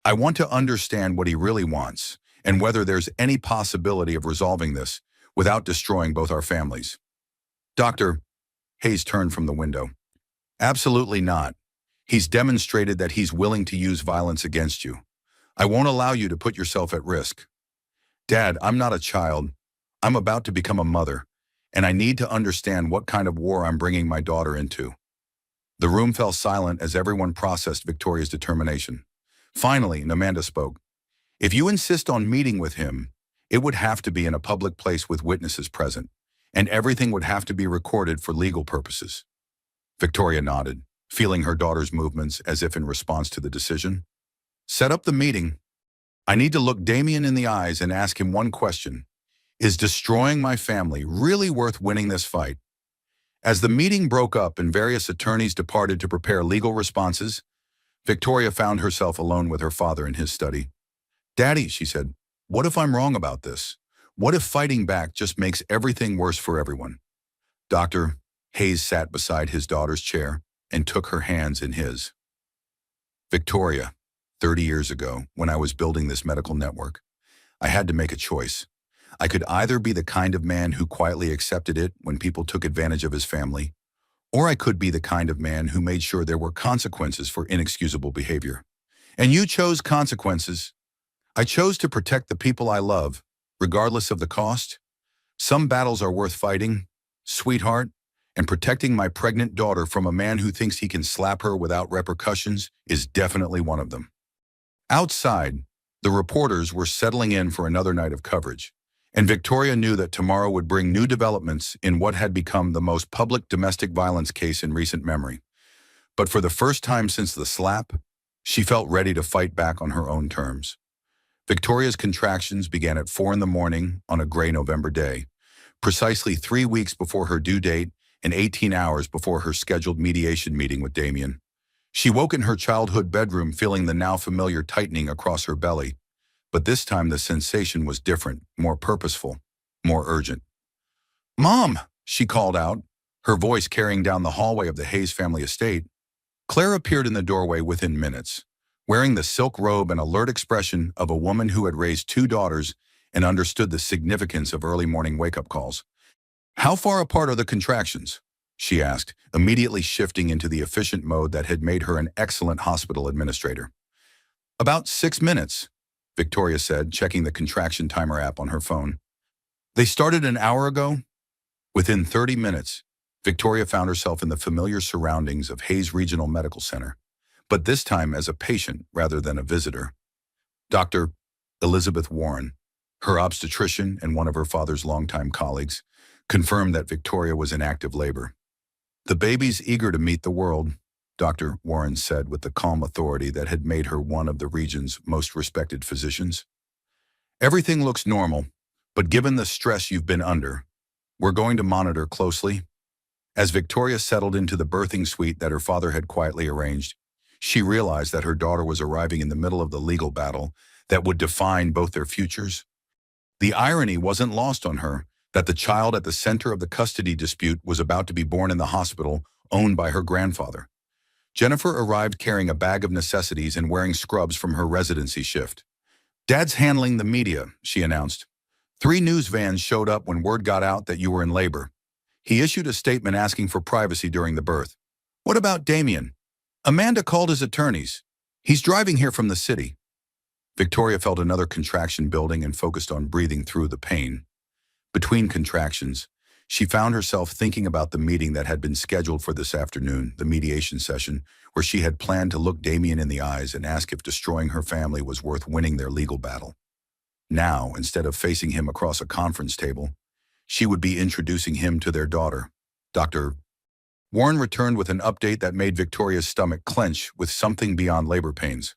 I want to understand what he really wants and whether there's any possibility of resolving this without destroying both our families. Doctor, Hayes turned from the window. Absolutely not. He's demonstrated that he's willing to use violence against you. I won't allow you to put yourself at risk. Dad, I'm not a child. I'm about to become a mother, and I need to understand what kind of war I'm bringing my daughter into. The room fell silent as everyone processed Victoria's determination. Finally, Amanda spoke. If you insist on meeting with him, it would have to be in a public place with witnesses present, and everything would have to be recorded for legal purposes. Victoria nodded, feeling her daughter's movements as if in response to the decision. Set up the meeting. I need to look Damien in the eyes and ask him one question. Is destroying my family really worth winning this fight? As the meeting broke up and various attorneys departed to prepare legal responses, Victoria found herself alone with her father in his study. Daddy, she said, what if I'm wrong about this? What if fighting back just makes everything worse for everyone? Doctor, Hayes sat beside his daughter's chair and took her hands in his. Victoria, 30 years ago, when I was building this medical network, I had to make a choice. I could either be the kind of man who quietly accepted it when people took advantage of his family, or I could be the kind of man who made sure there were consequences for inexcusable behavior. And you chose consequences. I chose to protect the people I love, regardless of the cost. Some battles are worth fighting, sweetheart, and protecting my pregnant daughter from a man who thinks he can slap her without repercussions is definitely one of them. Outside, the reporters were settling in for another night of coverage, and Victoria knew that tomorrow would bring new developments in what had become the most public domestic violence case in recent memory. But for the first time since the slap, she felt ready to fight back on her own terms. Victoria's contractions began at 4 a.m. on a gray November day, precisely 3 weeks before her due date and 18 hours before her scheduled mediation meeting with Damien. She woke in her childhood bedroom feeling the now familiar tightening across her belly, but this time the sensation was different, more purposeful, more urgent. Mom, she called out, her voice carrying down the hallway of the Hayes family estate. Claire appeared in the doorway within minutes, wearing the silk robe and alert expression of a woman who had raised 2 daughters and understood the significance of early morning wake-up calls. How far apart are the contractions? She asked, immediately shifting into the efficient mode that had made her an excellent hospital administrator. About 6 minutes, Victoria said, checking the contraction timer app on her phone. They started an hour ago? Within 30 minutes, Victoria found herself in the familiar surroundings of Hayes Regional Medical Center, but this time as a patient rather than a visitor. Dr. Elizabeth Warren, her obstetrician and one of her father's longtime colleagues, confirmed that Victoria was in active labor. "The baby's eager to meet the world," Dr. Warren said with the calm authority that had made her one of the region's most respected physicians. "Everything looks normal, but given the stress you've been under, we're going to monitor closely." As Victoria settled into the birthing suite that her father had quietly arranged, she realized that her daughter was arriving in the middle of the legal battle that would define both their futures. The irony wasn't lost on her that the child at the center of the custody dispute was about to be born in the hospital owned by her grandfather. Jennifer arrived carrying a bag of necessities and wearing scrubs from her residency shift. "Dad's handling the media," she announced. "3 news vans showed up when word got out that you were in labor. He issued a statement asking for privacy during the birth." "What about Damien?" "Amanda called his attorneys. He's driving here from the city." Victoria felt another contraction building and focused on breathing through the pain. Between contractions, she found herself thinking about the meeting that had been scheduled for this afternoon, the mediation session, where she had planned to look Damien in the eyes and ask if destroying her family was worth winning their legal battle. Now, instead of facing him across a conference table, she would be introducing him to their daughter. Dr. Warren returned with an update that made Victoria's stomach clench with something beyond labor pains.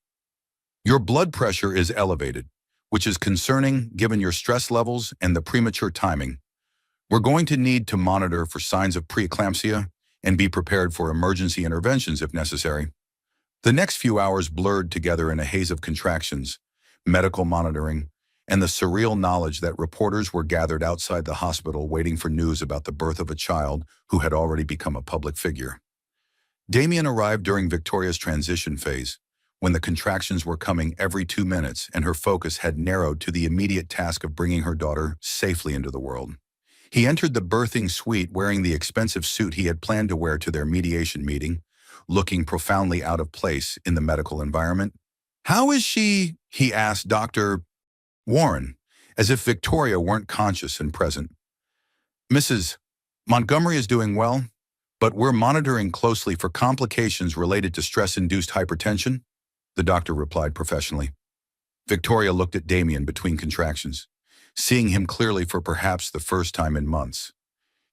"Your blood pressure is elevated, which is concerning given your stress levels and the premature timing. We're going to need to monitor for signs of preeclampsia and be prepared for emergency interventions if necessary." The next few hours blurred together in a haze of contractions, medical monitoring, and the surreal knowledge that reporters were gathered outside the hospital waiting for news about the birth of a child who had already become a public figure. Damien arrived during Victoria's transition phase, when the contractions were coming every 2 minutes and her focus had narrowed to the immediate task of bringing her daughter safely into the world. He entered the birthing suite wearing the expensive suit he had planned to wear to their mediation meeting, looking profoundly out of place in the medical environment. "How is she?" he asked Dr. Warren, as if Victoria weren't conscious and present. "Mrs. Montgomery is doing well, but we're monitoring closely for complications related to stress-induced hypertension," the doctor replied professionally. Victoria looked at Damien between contractions, seeing him clearly for perhaps the first time in months.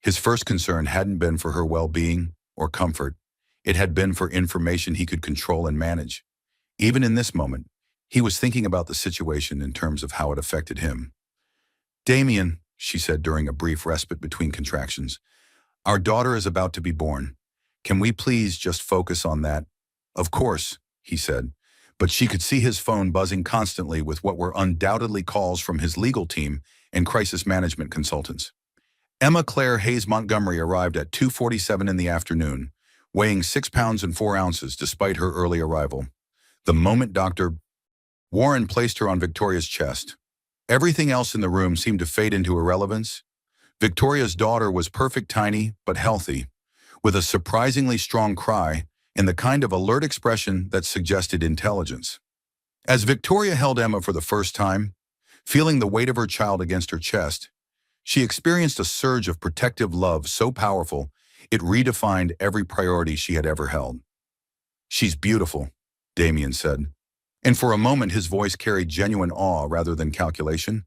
His first concern hadn't been for her well-being or comfort. It had been for information he could control and manage. Even in this moment, he was thinking about the situation in terms of how it affected him. "Damien," she said during a brief respite between contractions, "our daughter is about to be born. Can we please just focus on that?" "Of course," he said, but she could see his phone buzzing constantly with what were undoubtedly calls from his legal team and crisis management consultants. Emma Claire Hayes Montgomery arrived at 2:47 in the afternoon, weighing 6 pounds and 4 ounces despite her early arrival. The moment Dr. Warren placed her on Victoria's chest, everything else in the room seemed to fade into irrelevance. Victoria's daughter was perfect, tiny, but healthy, with a surprisingly strong cry and the kind of alert expression that suggested intelligence. As Victoria held Emma for the first time, feeling the weight of her child against her chest, she experienced a surge of protective love so powerful it redefined every priority she had ever held. "She's beautiful," Damien said, and for a moment his voice carried genuine awe rather than calculation.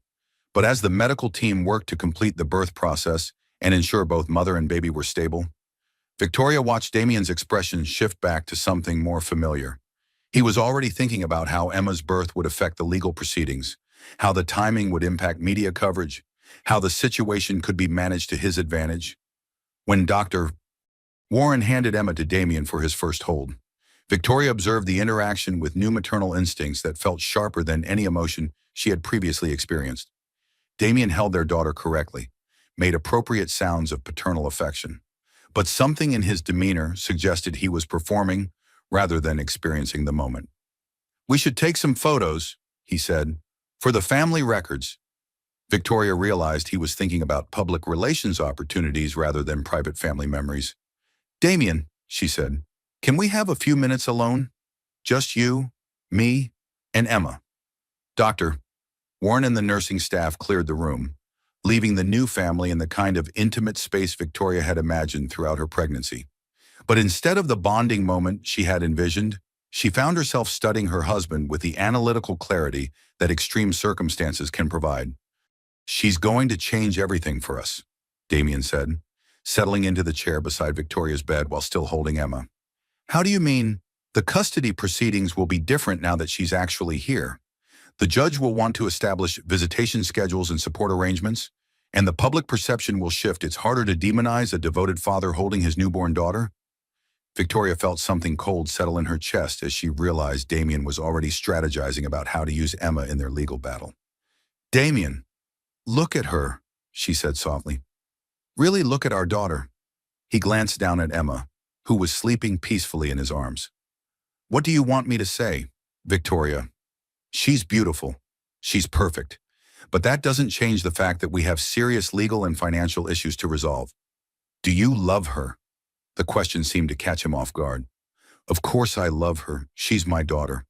But as the medical team worked to complete the birth process and ensure both mother and baby were stable, Victoria watched Damien's expression shift back to something more familiar. He was already thinking about how Emma's birth would affect the legal proceedings, how the timing would impact media coverage, how the situation could be managed to his advantage. When Dr. Warren handed Emma to Damien for his first hold, Victoria observed the interaction with new maternal instincts that felt sharper than any emotion she had previously experienced. Damien held their daughter correctly, made appropriate sounds of paternal affection, but something in his demeanor suggested he was performing rather than experiencing the moment. "We should take some photos," he said, "for the family records." Victoria realized he was thinking about public relations opportunities rather than private family memories. "Damien," she said, "can we have a few minutes alone? Just you, me, and Emma." Dr. Warren and the nursing staff cleared the room, leaving the new family in the kind of intimate space Victoria had imagined throughout her pregnancy. But instead of the bonding moment she had envisioned, she found herself studying her husband with the analytical clarity that extreme circumstances can provide. "She's going to change everything for us," Damien said, settling into the chair beside Victoria's bed while still holding Emma. How do you mean? The custody proceedings will be different now that she's actually here. The judge will want to establish visitation schedules and support arrangements, and the public perception will shift. It's harder to demonize a devoted father holding his newborn daughter. Victoria felt something cold settle in her chest as she realized Damien was already strategizing about how to use Emma in their legal battle. Damien, look at her, she said softly. Really look at our daughter. He glanced down at Emma, who was sleeping peacefully in his arms. What do you want me to say, Victoria? She's beautiful. She's perfect. But that doesn't change the fact that we have serious legal and financial issues to resolve. Do you love her? The question seemed to catch him off guard. Of course I love her. She's my daughter.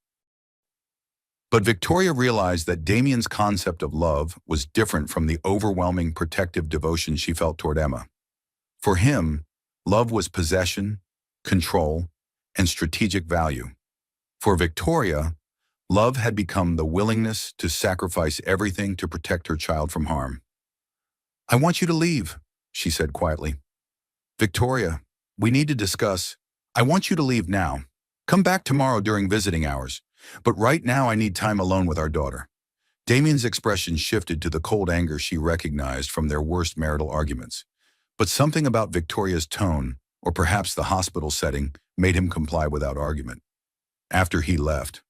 But Victoria realized that Damien's concept of love was different from the overwhelming protective devotion she felt toward Emma. For him, love was possession, control, and strategic value. For Victoria, love had become the willingness to sacrifice everything to protect her child from harm. I want you to leave, she said quietly. Victoria, we need to discuss. I want you to leave now. Come back tomorrow during visiting hours. But right now I need time alone with our daughter. Damien's expression shifted to the cold anger she recognized from their worst marital arguments. But something about Victoria's tone, or perhaps the hospital setting, made him comply without argument. After he left,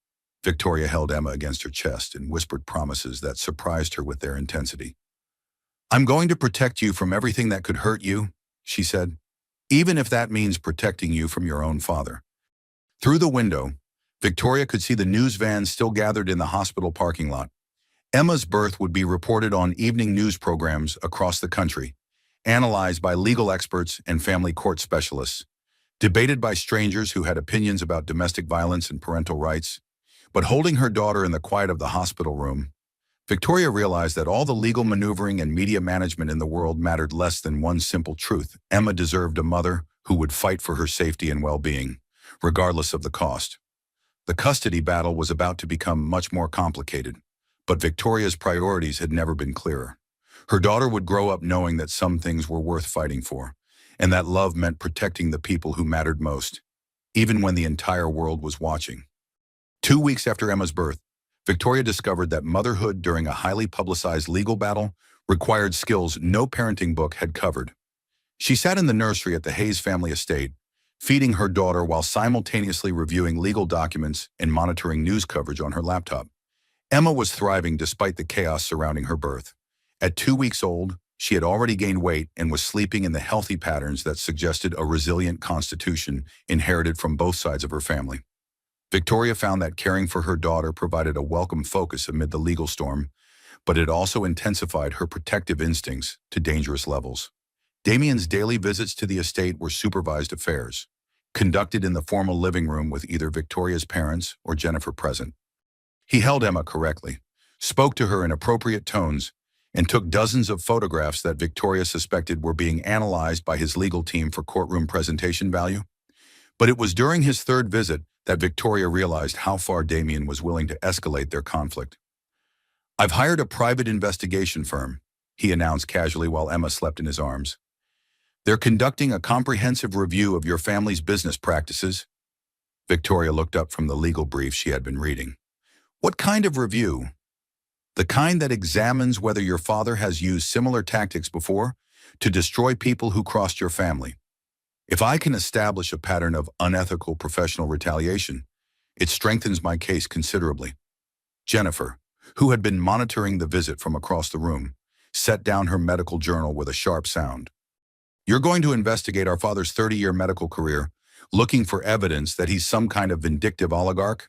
Victoria held Emma against her chest and whispered promises that surprised her with their intensity. I'm going to protect you from everything that could hurt you, she said, even if that means protecting you from your own father. Through the window, Victoria could see the news vans still gathered in the hospital parking lot. Emma's birth would be reported on evening news programs across the country, analyzed by legal experts and family court specialists, debated by strangers who had opinions about domestic violence and parental rights. But holding her daughter in the quiet of the hospital room, Victoria realized that all the legal maneuvering and media management in the world mattered less than one simple truth. Emma deserved a mother who would fight for her safety and well-being, regardless of the cost. The custody battle was about to become much more complicated, but Victoria's priorities had never been clearer. Her daughter would grow up knowing that some things were worth fighting for, and that love meant protecting the people who mattered most, even when the entire world was watching. 2 weeks after Emma's birth, Victoria discovered that motherhood during a highly publicized legal battle required skills no parenting book had covered. She sat in the nursery at the Hayes family estate, feeding her daughter while simultaneously reviewing legal documents and monitoring news coverage on her laptop. Emma was thriving despite the chaos surrounding her birth. At 2 weeks old, she had already gained weight and was sleeping in the healthy patterns that suggested a resilient constitution inherited from both sides of her family. Victoria found that caring for her daughter provided a welcome focus amid the legal storm, but it also intensified her protective instincts to dangerous levels. Damien's daily visits to the estate were supervised affairs, conducted in the formal living room with either Victoria's parents or Jennifer present. He held Emma correctly, spoke to her in appropriate tones, and took dozens of photographs that Victoria suspected were being analyzed by his legal team for courtroom presentation value. But it was during his third visit that Victoria realized how far Damien was willing to escalate their conflict. I've hired a private investigation firm, he announced casually while Emma slept in his arms. They're conducting a comprehensive review of your family's business practices. Victoria looked up from the legal brief she had been reading. What kind of review? The kind that examines whether your father has used similar tactics before to destroy people who crossed your family. If I can establish a pattern of unethical professional retaliation, it strengthens my case considerably. Jennifer, who had been monitoring the visit from across the room, set down her medical journal with a sharp sound. You're going to investigate our father's 30-year medical career, looking for evidence that he's some kind of vindictive oligarch?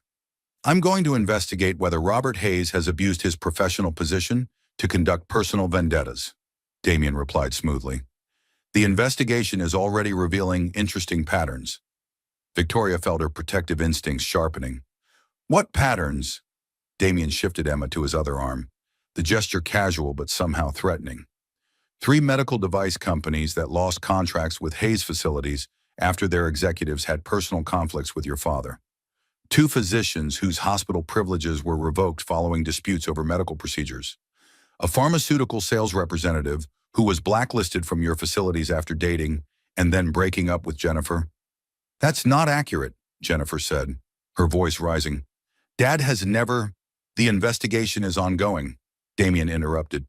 I'm going to investigate whether Robert Hayes has abused his professional position to conduct personal vendettas, Damien replied smoothly. The investigation is already revealing interesting patterns. Victoria felt her protective instincts sharpening. What patterns? Damien shifted Emma to his other arm, the gesture casual but somehow threatening. 3 medical device companies that lost contracts with Hayes facilities after their executives had personal conflicts with your father. 2 physicians whose hospital privileges were revoked following disputes over medical procedures. A pharmaceutical sales representative who was blacklisted from your facilities after dating and then breaking up with Jennifer? That's not accurate, Jennifer said, her voice rising. Dad has never. The investigation is ongoing, Damien interrupted.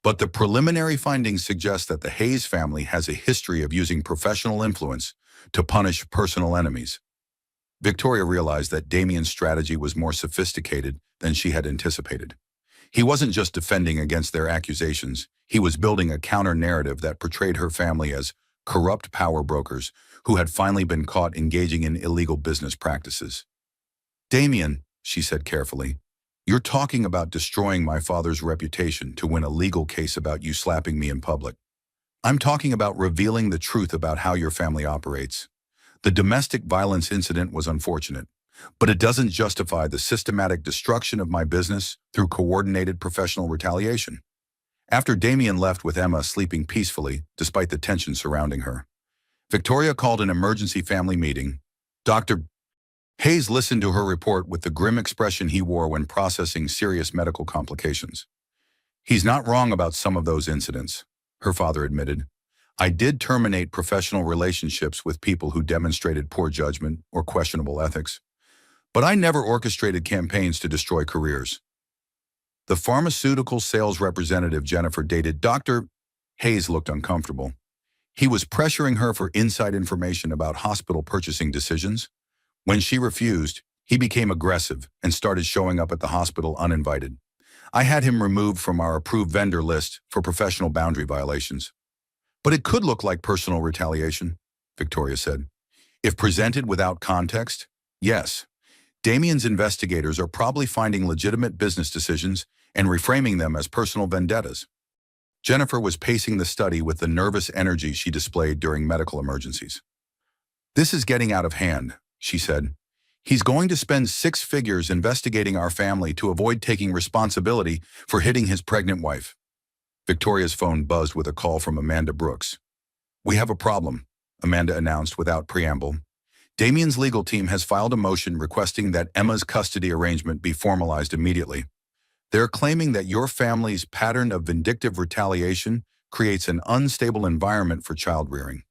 But the preliminary findings suggest that the Hayes family has a history of using professional influence to punish personal enemies. Victoria realized that Damien's strategy was more sophisticated than she had anticipated. He wasn't just defending against their accusations, he was building a counter-narrative that portrayed her family as corrupt power brokers who had finally been caught engaging in illegal business practices. Damien, she said carefully, you're talking about destroying my father's reputation to win a legal case about you slapping me in public. I'm talking about revealing the truth about how your family operates. The domestic violence incident was unfortunate, but it doesn't justify the systematic destruction of my business through coordinated professional retaliation. After Damien left with Emma sleeping peacefully despite the tension surrounding her, Victoria called an emergency family meeting. Dr. Hayes listened to her report with the grim expression he wore when processing serious medical complications. He's not wrong about some of those incidents, her father admitted. I did terminate professional relationships with people who demonstrated poor judgment or questionable ethics. But I never orchestrated campaigns to destroy careers. The pharmaceutical sales representative Jennifer dated Dr. Hayes looked uncomfortable. He was pressuring her for inside information about hospital purchasing decisions. When she refused, he became aggressive and started showing up at the hospital uninvited. I had him removed from our approved vendor list for professional boundary violations. But it could look like personal retaliation, Victoria said. If presented without context, yes. Damien's investigators are probably finding legitimate business decisions and reframing them as personal vendettas. Jennifer was pacing the study with the nervous energy she displayed during medical emergencies. This is getting out of hand, she said. He's going to spend 6 figures investigating our family to avoid taking responsibility for hitting his pregnant wife. Victoria's phone buzzed with a call from Amanda Brooks. We have a problem, Amanda announced without preamble. Damien's legal team has filed a motion requesting that Emma's custody arrangement be formalized immediately. They're claiming that your family's pattern of vindictive retaliation creates an unstable environment for child rearing.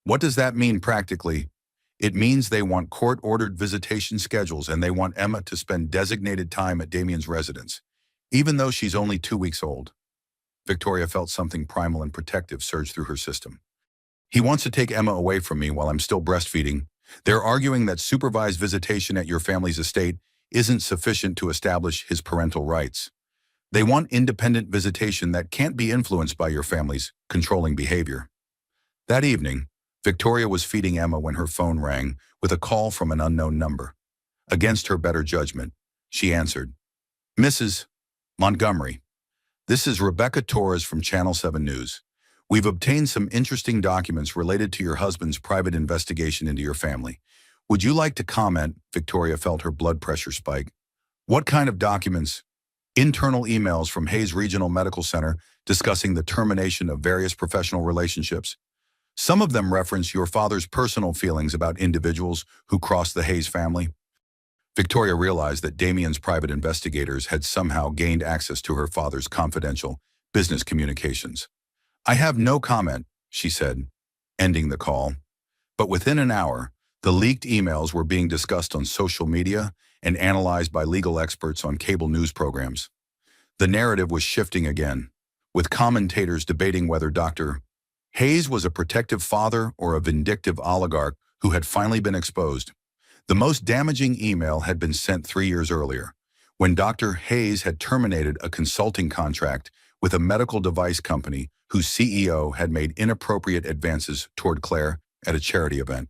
What does that mean practically? It means they want court-ordered visitation schedules and they want Emma to spend designated time at Damien's residence, even though she's only 2 weeks old. Victoria felt something primal and protective surge through her system. He wants to take Emma away from me while I'm still breastfeeding. They're arguing that supervised visitation at your family's estate isn't sufficient to establish his parental rights. They want independent visitation that can't be influenced by your family's controlling behavior. That evening, Victoria was feeding Emma when her phone rang with a call from an unknown number. Against her better judgment, she answered. Mrs. Montgomery, this is Rebecca Torres from Channel 7 News. We've obtained some interesting documents related to your husband's private investigation into your family. Would you like to comment? Victoria felt her blood pressure spike. What kind of documents? Internal emails from Hayes Regional Medical Center discussing the termination of various professional relationships. Some of them reference your father's personal feelings about individuals who crossed the Hayes family. Victoria realized that Damien's private investigators had somehow gained access to her father's confidential business communications. I have no comment, she said, ending the call. But within an hour, the leaked emails were being discussed on social media and analyzed by legal experts on cable news programs. The narrative was shifting again, with commentators debating whether Dr. Hayes was a protective father or a vindictive oligarch who had finally been exposed. The most damaging email had been sent 3 years earlier, when Dr. Hayes had terminated a consulting contract with a medical device company whose CEO had made inappropriate advances toward Claire at a charity event.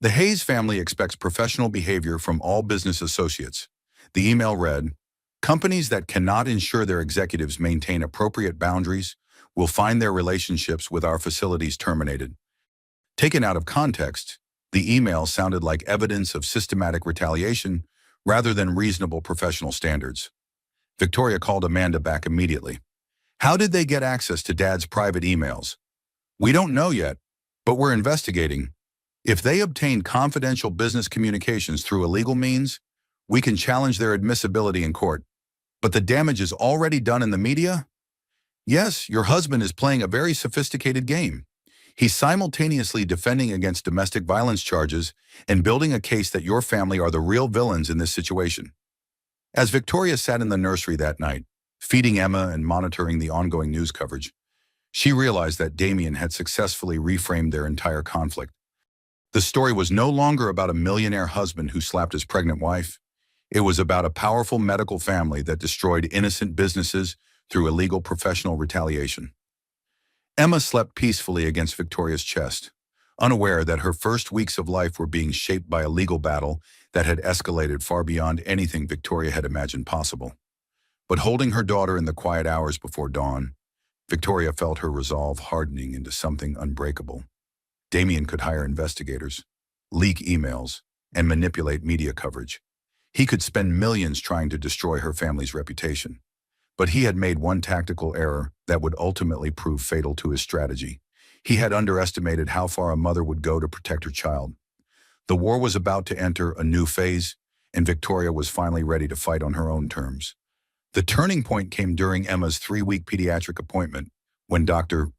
The Hayes family expects professional behavior from all business associates. The email read, companies that cannot ensure their executives maintain appropriate boundaries will find their relationships with our facilities terminated. Taken out of context, the email sounded like evidence of systematic retaliation rather than reasonable professional standards. Victoria called Amanda back immediately. How did they get access to Dad's private emails? We don't know yet, but we're investigating. If they obtained confidential business communications through illegal means, we can challenge their admissibility in court. But the damage is already done in the media? Yes, your husband is playing a very sophisticated game. He's simultaneously defending against domestic violence charges and building a case that your family are the real villains in this situation. As Victoria sat in the nursery that night, feeding Emma and monitoring the ongoing news coverage, she realized that Damien had successfully reframed their entire conflict. The story was no longer about a millionaire husband who slapped his pregnant wife. It was about a powerful medical family that destroyed innocent businesses through illegal professional retaliation. Emma slept peacefully against Victoria's chest, unaware that her first weeks of life were being shaped by a legal battle that had escalated far beyond anything Victoria had imagined possible. But holding her daughter in the quiet hours before dawn, Victoria felt her resolve hardening into something unbreakable. Damien could hire investigators, leak emails, and manipulate media coverage. He could spend millions trying to destroy her family's reputation. But he had made one tactical error that would ultimately prove fatal to his strategy. He had underestimated how far a mother would go to protect her child. The war was about to enter a new phase, and Victoria was finally ready to fight on her own terms. The turning point came during Emma's 3-week pediatric appointment, when Dr.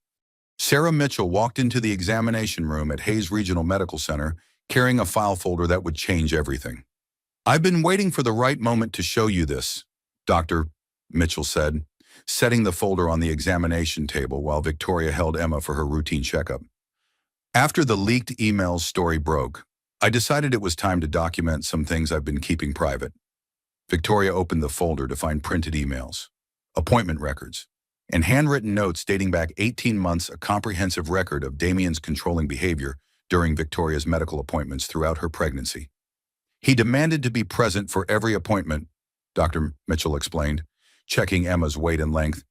Sarah Mitchell walked into the examination room at Hayes Regional Medical Center carrying a file folder that would change everything. "I've been waiting for the right moment to show you this," Dr. Mitchell said, setting the folder on the examination table while Victoria held Emma for her routine checkup. "After the leaked emails story broke, I decided it was time to document some things I've been keeping private." Victoria opened the folder to find printed emails, appointment records, and handwritten notes dating back 18 months, a comprehensive record of Damien's controlling behavior during Victoria's medical appointments throughout her pregnancy. "He demanded to be present for every appointment," Dr. Mitchell explained, checking Emma's weight and length,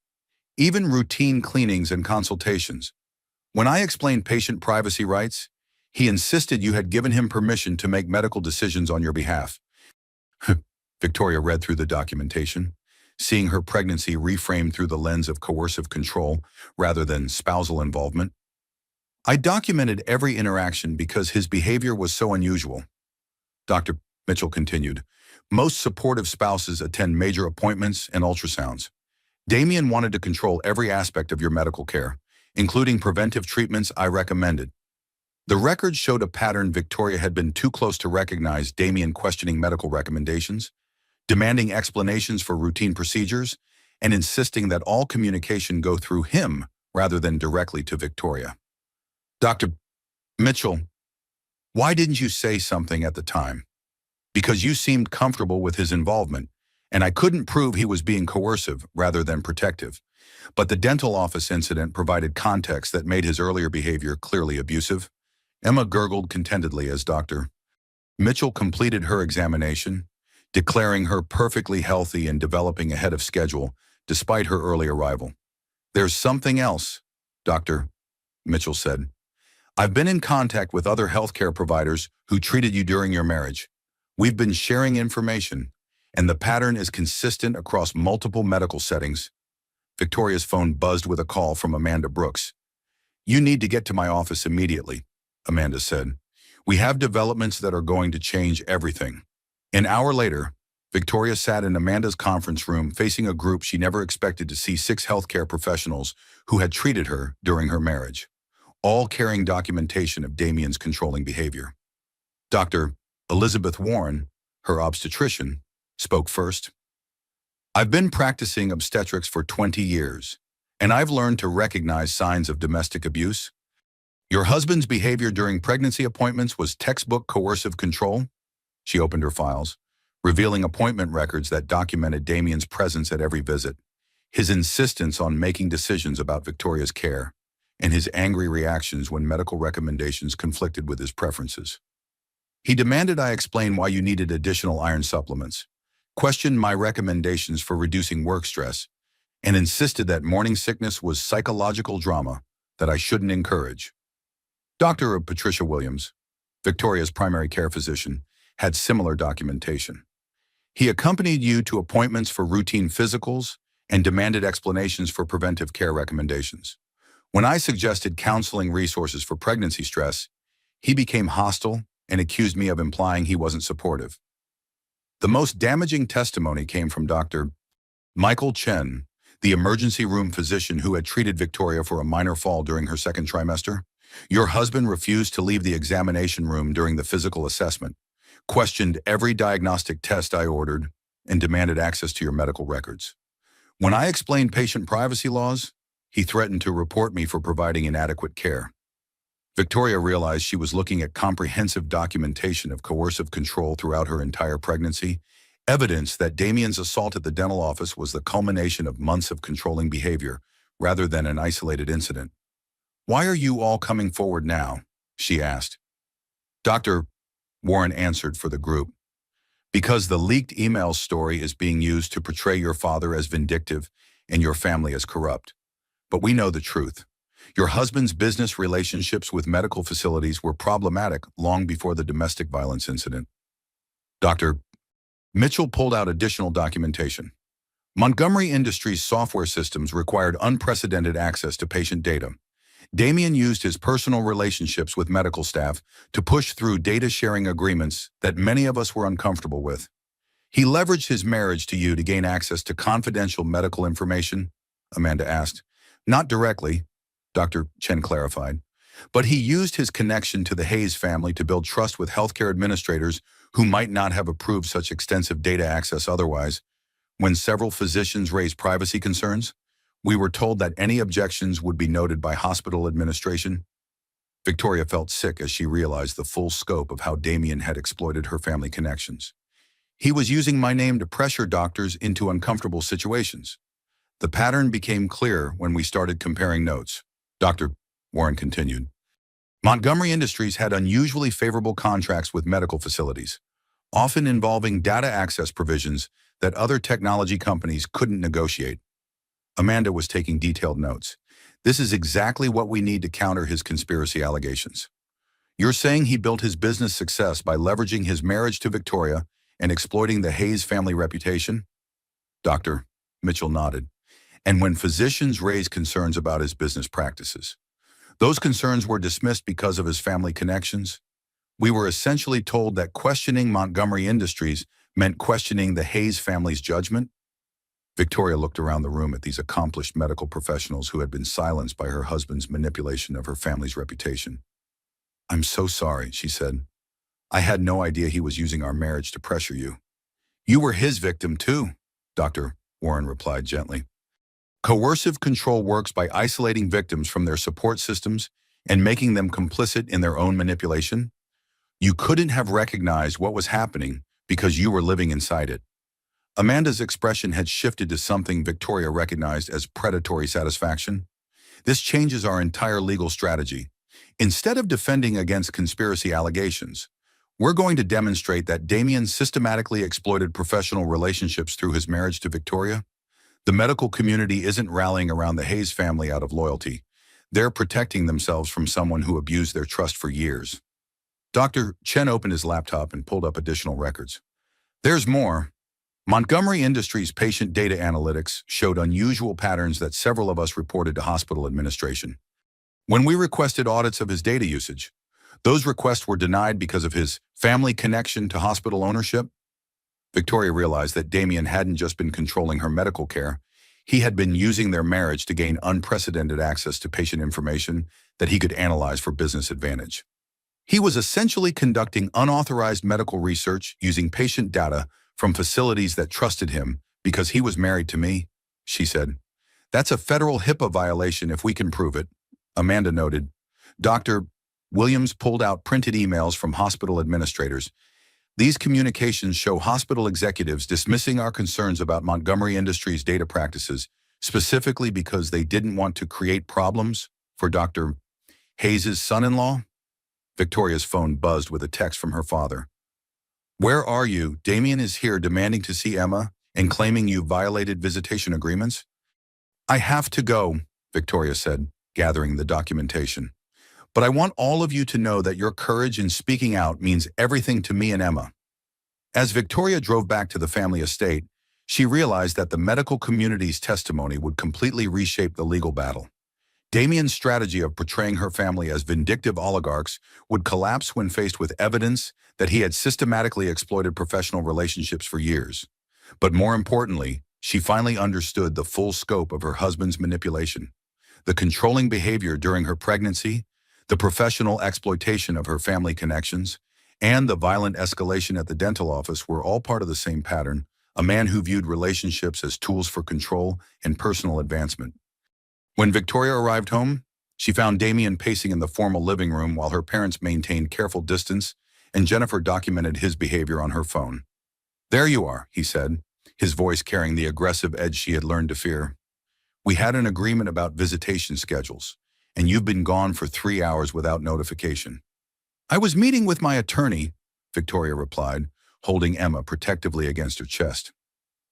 "even routine cleanings and consultations. When I explained patient privacy rights, he insisted you had given him permission to make medical decisions on your behalf." Victoria read through the documentation, seeing her pregnancy reframed through the lens of coercive control rather than spousal involvement. "I documented every interaction because his behavior was so unusual," Dr. Mitchell continued. "Most supportive spouses attend major appointments and ultrasounds. Damien wanted to control every aspect of your medical care, including preventive treatments I recommended." The records showed a pattern. Victoria had been too close to recognize Damien questioning medical recommendations, demanding explanations for routine procedures, and insisting that all communication go through him rather than directly to Victoria. "Dr. Mitchell, why didn't you say something at the time?" "Because you seemed comfortable with his involvement, and I couldn't prove he was being coercive rather than protective. But the dental office incident provided context that made his earlier behavior clearly abusive." Emma gurgled contentedly as Dr. Mitchell completed her examination, declaring her perfectly healthy and developing ahead of schedule despite her early arrival. "There's something else," Dr. Mitchell said. "I've been in contact with other healthcare providers who treated you during your marriage. We've been sharing information, and the pattern is consistent across multiple medical settings." Victoria's phone buzzed with a call from Amanda Brooks. "You need to get to my office immediately," Amanda said. "We have developments that are going to change everything." An hour later, Victoria sat in Amanda's conference room facing a group she never expected to see: 6 healthcare professionals who had treated her during her marriage, all carrying documentation of Damien's controlling behavior. Dr. Elizabeth Warren, her obstetrician, spoke first. "I've been practicing obstetrics for 20 years, and I've learned to recognize signs of domestic abuse. Your husband's behavior during pregnancy appointments was textbook coercive control." She opened her files, revealing appointment records that documented Damien's presence at every visit, his insistence on making decisions about Victoria's care, and his angry reactions when medical recommendations conflicted with his preferences. "He demanded I explain why you needed additional iron supplements, questioned my recommendations for reducing work stress, and insisted that morning sickness was psychological drama that I shouldn't encourage." Dr. Patricia Williams, Victoria's primary care physician, had similar documentation. "He accompanied you to appointments for routine physicals and demanded explanations for preventive care recommendations. When I suggested counseling resources for pregnancy stress, he became hostile and accused me of implying he wasn't supportive." The most damaging testimony came from Dr. Michael Chen, the emergency room physician who had treated Victoria for a minor fall during her second trimester. Your husband refused to leave the examination room during the physical assessment, questioned every diagnostic test I ordered, and demanded access to your medical records. When I explained patient privacy laws, he threatened to report me for providing inadequate care. Victoria realized she was looking at comprehensive documentation of coercive control throughout her entire pregnancy, evidence that Damien's assault at the dental office was the culmination of months of controlling behavior, rather than an isolated incident. "Why are you all coming forward now?" she asked. Dr. Warren answered for the group. "Because the leaked email story is being used to portray your father as vindictive and your family as corrupt. But we know the truth. Your husband's business relationships with medical facilities were problematic long before the domestic violence incident." Dr. Mitchell pulled out additional documentation. Montgomery Industries' software systems required unprecedented access to patient data. Damien used his personal relationships with medical staff to push through data-sharing agreements that many of us were uncomfortable with. "He leveraged his marriage to you to gain access to confidential medical information?" Amanda asked. "Not directly," Dr. Chen clarified, "but he used his connection to the Hayes family to build trust with healthcare administrators who might not have approved such extensive data access otherwise. When several physicians raised privacy concerns, we were told that any objections would be noted by hospital administration." Victoria felt sick as she realized the full scope of how Damien had exploited her family connections. "He was using my name to pressure doctors into uncomfortable situations. The pattern became clear when we started comparing notes," Dr. Warren continued. "Montgomery Industries had unusually favorable contracts with medical facilities, often involving data access provisions that other technology companies couldn't negotiate." Amanda was taking detailed notes. "This is exactly what we need to counter his conspiracy allegations. You're saying he built his business success by leveraging his marriage to Victoria and exploiting the Hayes family reputation?" Dr. Mitchell nodded. "And when physicians raised concerns about his business practices, those concerns were dismissed because of his family connections? We were essentially told that questioning Montgomery Industries meant questioning the Hayes family's judgment?" Victoria looked around the room at these accomplished medical professionals who had been silenced by her husband's manipulation of her family's reputation. "I'm so sorry," she said. "I had no idea he was using our marriage to pressure you." "You were his victim too," Dr. Warren replied gently. "Coercive control works by isolating victims from their support systems and making them complicit in their own manipulation. You couldn't have recognized what was happening because you were living inside it." Amanda's expression had shifted to something Victoria recognized as predatory satisfaction. "This changes our entire legal strategy. Instead of defending against conspiracy allegations, we're going to demonstrate that Damien systematically exploited professional relationships through his marriage to Victoria. The medical community isn't rallying around the Hayes family out of loyalty. They're protecting themselves from someone who abused their trust for years." Dr. Chen opened his laptop and pulled up additional records. "There's more. Montgomery Industries' patient data analytics showed unusual patterns that several of us reported to hospital administration. When we requested audits of his data usage, those requests were denied because of his family connection to hospital ownership." Victoria realized that Damien hadn't just been controlling her medical care, he had been using their marriage to gain unprecedented access to patient information that he could analyze for business advantage. He was essentially conducting unauthorized medical research using patient data from facilities that trusted him because he was married to me, she said. "That's a federal HIPAA violation if we can prove it," Amanda noted. Dr. Williams pulled out printed emails from hospital administrators. "These communications show hospital executives dismissing our concerns about Montgomery Industries' data practices, specifically because they didn't want to create problems for Dr. Hayes' son-in-law." Victoria's phone buzzed with a text from her father. "Where are you? Damien is here demanding to see Emma and claiming you violated visitation agreements." "I have to go," Victoria said, gathering the documentation. "But I want all of you to know that your courage in speaking out means everything to me and Emma." As Victoria drove back to the family estate, she realized that the medical community's testimony would completely reshape the legal battle. Damien's strategy of portraying her family as vindictive oligarchs would collapse when faced with evidence that he had systematically exploited professional relationships for years. But more importantly, she finally understood the full scope of her husband's manipulation. The controlling behavior during her pregnancy, the professional exploitation of her family connections, and the violent escalation at the dental office were all part of the same pattern, a man who viewed relationships as tools for control and personal advancement. When Victoria arrived home, she found Damien pacing in the formal living room while her parents maintained careful distance, and Jennifer documented his behavior on her phone. "There you are," he said, his voice carrying the aggressive edge she had learned to fear. "We had an agreement about visitation schedules, and you've been gone for 3 hours without notification." "I was meeting with my attorney," Victoria replied, holding Emma protectively against her chest.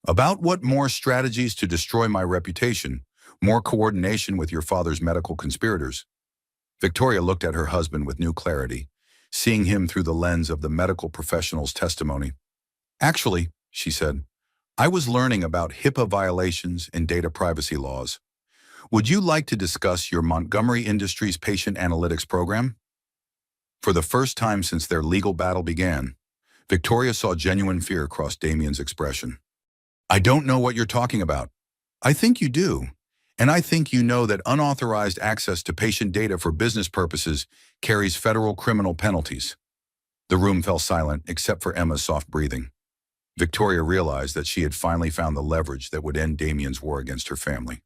"About what? More strategies to destroy my reputation, more coordination with your father's medical conspirators." Victoria looked at her husband with new clarity, seeing him through the lens of the medical professional's testimony. "Actually," she said, "I was learning about HIPAA violations and data privacy laws. Would you like to discuss your Montgomery Industries patient analytics program?" For the first time since their legal battle began, Victoria saw genuine fear cross Damien's expression. "I don't know what you're talking about." "I think you do. And I think you know that unauthorized access to patient data for business purposes carries federal criminal penalties." The room fell silent except for Emma's soft breathing. Victoria realized that she had finally found the leverage that would end Damien's war against her family.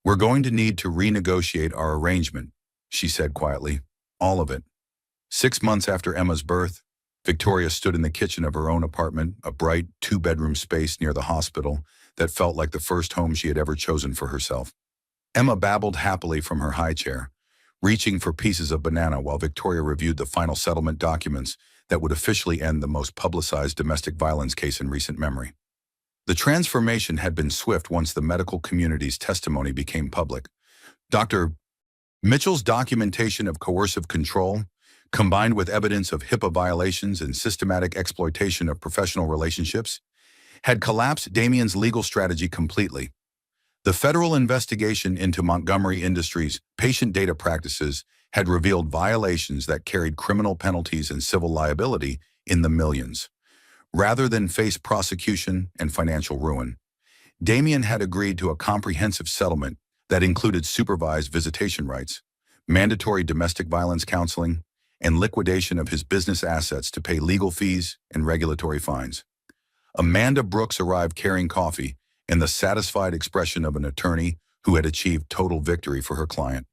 "We're going to need to renegotiate our arrangement," she said quietly. "All of it." 6 months after Emma's birth, Victoria stood in the kitchen of her own apartment, a bright 2-bedroom space near the hospital that felt like the first home she had ever chosen for herself. Emma babbled happily from her high chair, reaching for pieces of banana while Victoria reviewed the final settlement documents that would officially end the most publicized domestic violence case in recent memory. The transformation had been swift once the medical community's testimony became public. Dr. Mitchell's documentation of coercive control, combined with evidence of HIPAA violations and systematic exploitation of professional relationships, had collapsed Damien's legal strategy completely. The federal investigation into Montgomery Industries' patient data practices had revealed violations that carried criminal penalties and civil liability in the millions. Rather than face prosecution and financial ruin, Damien had agreed to a comprehensive settlement that included supervised visitation rights, mandatory domestic violence counseling, and liquidation of his business assets to pay legal fees and regulatory fines. Amanda Brooks arrived carrying coffee and the satisfied expression of an attorney who had achieved total victory for her client.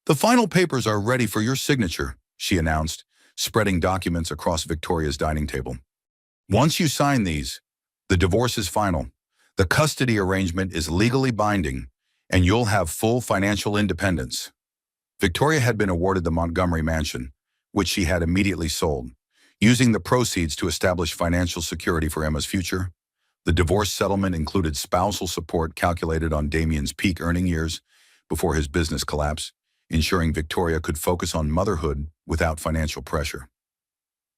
"The final papers are ready for your signature," she announced, spreading documents across Victoria's dining table. "Once you sign these, the divorce is final, the custody arrangement is legally binding, and you'll have full financial independence." Victoria had been awarded the Montgomery mansion, which she had immediately sold, using the proceeds to establish financial security for Emma's future. The divorce settlement included spousal support calculated on Damien's peak earning years before his business collapse, ensuring Victoria could focus on motherhood without financial pressure.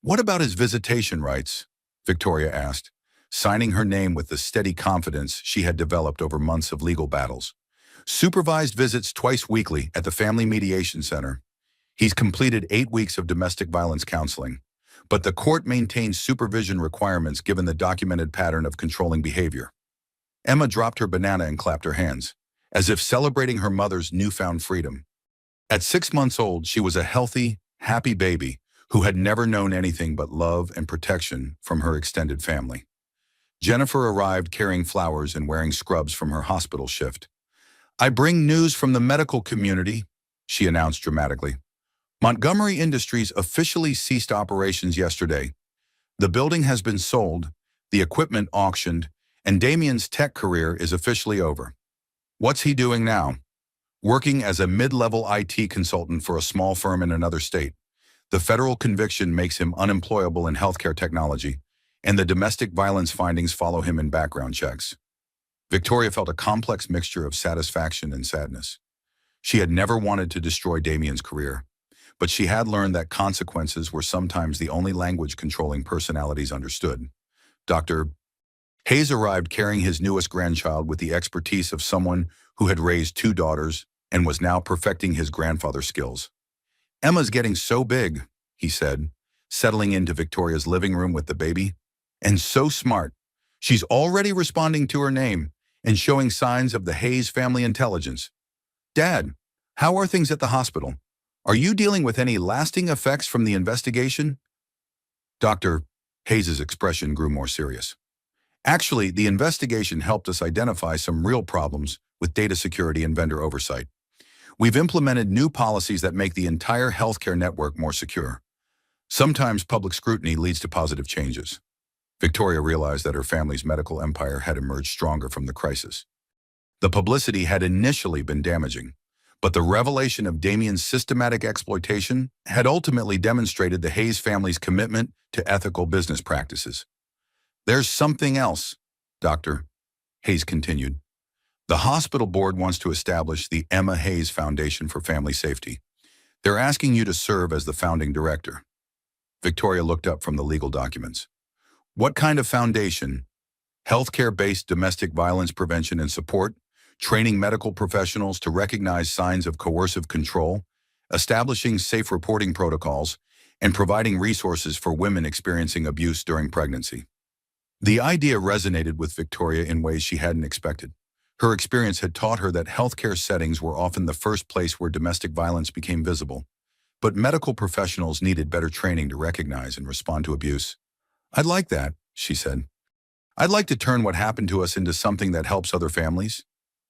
"What about his visitation rights?" Victoria asked, signing her name with the steady confidence she had developed over months of legal battles. "Supervised visits twice weekly at the Family Mediation Center. He's completed 8 weeks of domestic violence counseling, but the court maintains supervision requirements given the documented pattern of controlling behavior." Emma dropped her banana and clapped her hands, as if celebrating her mother's newfound freedom. At 6 months old, she was a healthy, happy baby who had never known anything but love and protection from her extended family. Jennifer arrived carrying flowers and wearing scrubs from her hospital shift. "I bring news from the medical community," she announced dramatically. "Montgomery Industries officially ceased operations yesterday. The building has been sold, the equipment auctioned, and Damien's tech career is officially over." "What's he doing now?" "Working as a mid-level IT consultant for a small firm in another state. The federal conviction makes him unemployable in healthcare technology, and the domestic violence findings follow him in background checks." Victoria felt a complex mixture of satisfaction and sadness. She had never wanted to destroy Damien's career, but she had learned that consequences were sometimes the only language controlling personalities understood. Dr. Hayes arrived carrying his newest grandchild with the expertise of someone who had raised 2 daughters and was now perfecting his grandfather skills. "Emma's getting so big," he said, settling into Victoria's living room with the baby. "And so smart. She's already responding to her name and showing signs of the Hayes family intelligence. Dad, how are things at the hospital? Are you dealing with any lasting effects from the investigation? Dr. Hayes's expression grew more serious. Actually, the investigation helped us identify some real problems with data security and vendor oversight. We've implemented new policies that make the entire healthcare network more secure. Sometimes public scrutiny leads to positive changes. Victoria realized that her family's medical empire had emerged stronger from the crisis. The publicity had initially been damaging, but the revelation of Damien's systematic exploitation had ultimately demonstrated the Hayes family's commitment to ethical business practices. There's something else, Dr. Hayes continued. The hospital board wants to establish the Emma Hayes Foundation for Family Safety. They're asking you to serve as the founding director. Victoria looked up from the legal documents. What kind of foundation? Healthcare-based domestic violence prevention and support, training medical professionals to recognize signs of coercive control, establishing safe reporting protocols, and providing resources for women experiencing abuse during pregnancy. The idea resonated with Victoria in ways she hadn't expected. Her experience had taught her that healthcare settings were often the first place where domestic violence became visible. But medical professionals needed better training to recognize and respond to abuse. I'd like that, she said. I'd like to turn what happened to us into something that helps other families.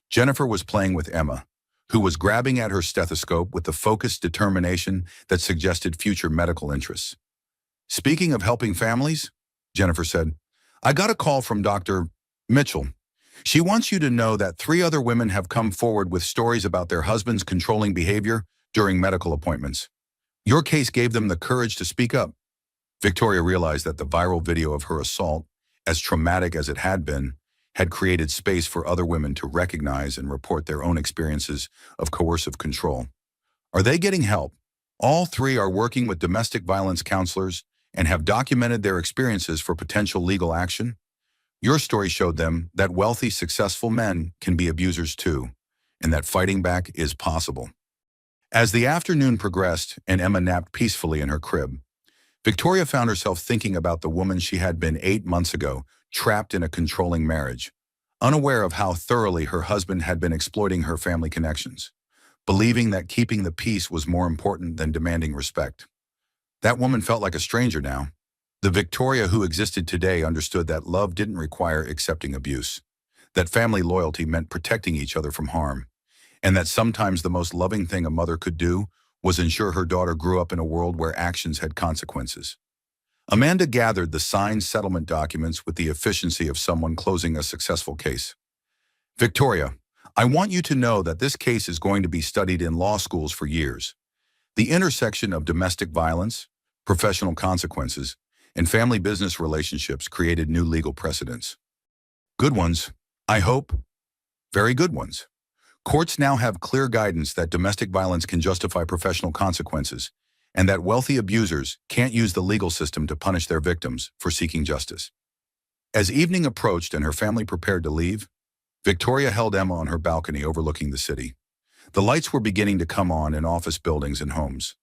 Jennifer was playing with Emma, who was grabbing at her stethoscope with the focused determination that suggested future medical interests. Speaking of helping families, Jennifer said, I got a call from Dr. Mitchell. She wants you to know that 3 other women have come forward with stories about their husbands' controlling behavior during medical appointments. Your case gave them the courage to speak up. Victoria realized that the viral video of her assault, as traumatic as it had been, had created space for other women to recognize and report their own experiences of coercive control. Are they getting help? All 3 are working with domestic violence counselors and have documented their experiences for potential legal action. Your story showed them that wealthy, successful men can be abusers too, and that fighting back is possible. As the afternoon progressed and Emma napped peacefully in her crib, Victoria found herself thinking about the woman she had been 8 months ago, trapped in a controlling marriage, unaware of how thoroughly her husband had been exploiting her family connections, believing that keeping the peace was more important than demanding respect. That woman felt like a stranger now. The Victoria who existed today understood that love didn't require accepting abuse, that family loyalty meant protecting each other from harm, and that sometimes the most loving thing a mother could do was ensure her daughter grew up in a world where actions had consequences. Amanda gathered the signed settlement documents with the efficiency of someone closing a successful case. Victoria, I want you to know that this case is going to be studied in law schools for years. The intersection of domestic violence, professional consequences, and family business relationships created new legal precedents. Good ones, I hope. Very good ones. Courts now have clear guidance that domestic violence can justify professional consequences, and that wealthy abusers can't use the legal system to punish their victims for seeking justice. As evening approached and her family prepared to leave, Victoria held Emma on her balcony overlooking the city. The lights were beginning to come on in office buildings and homes,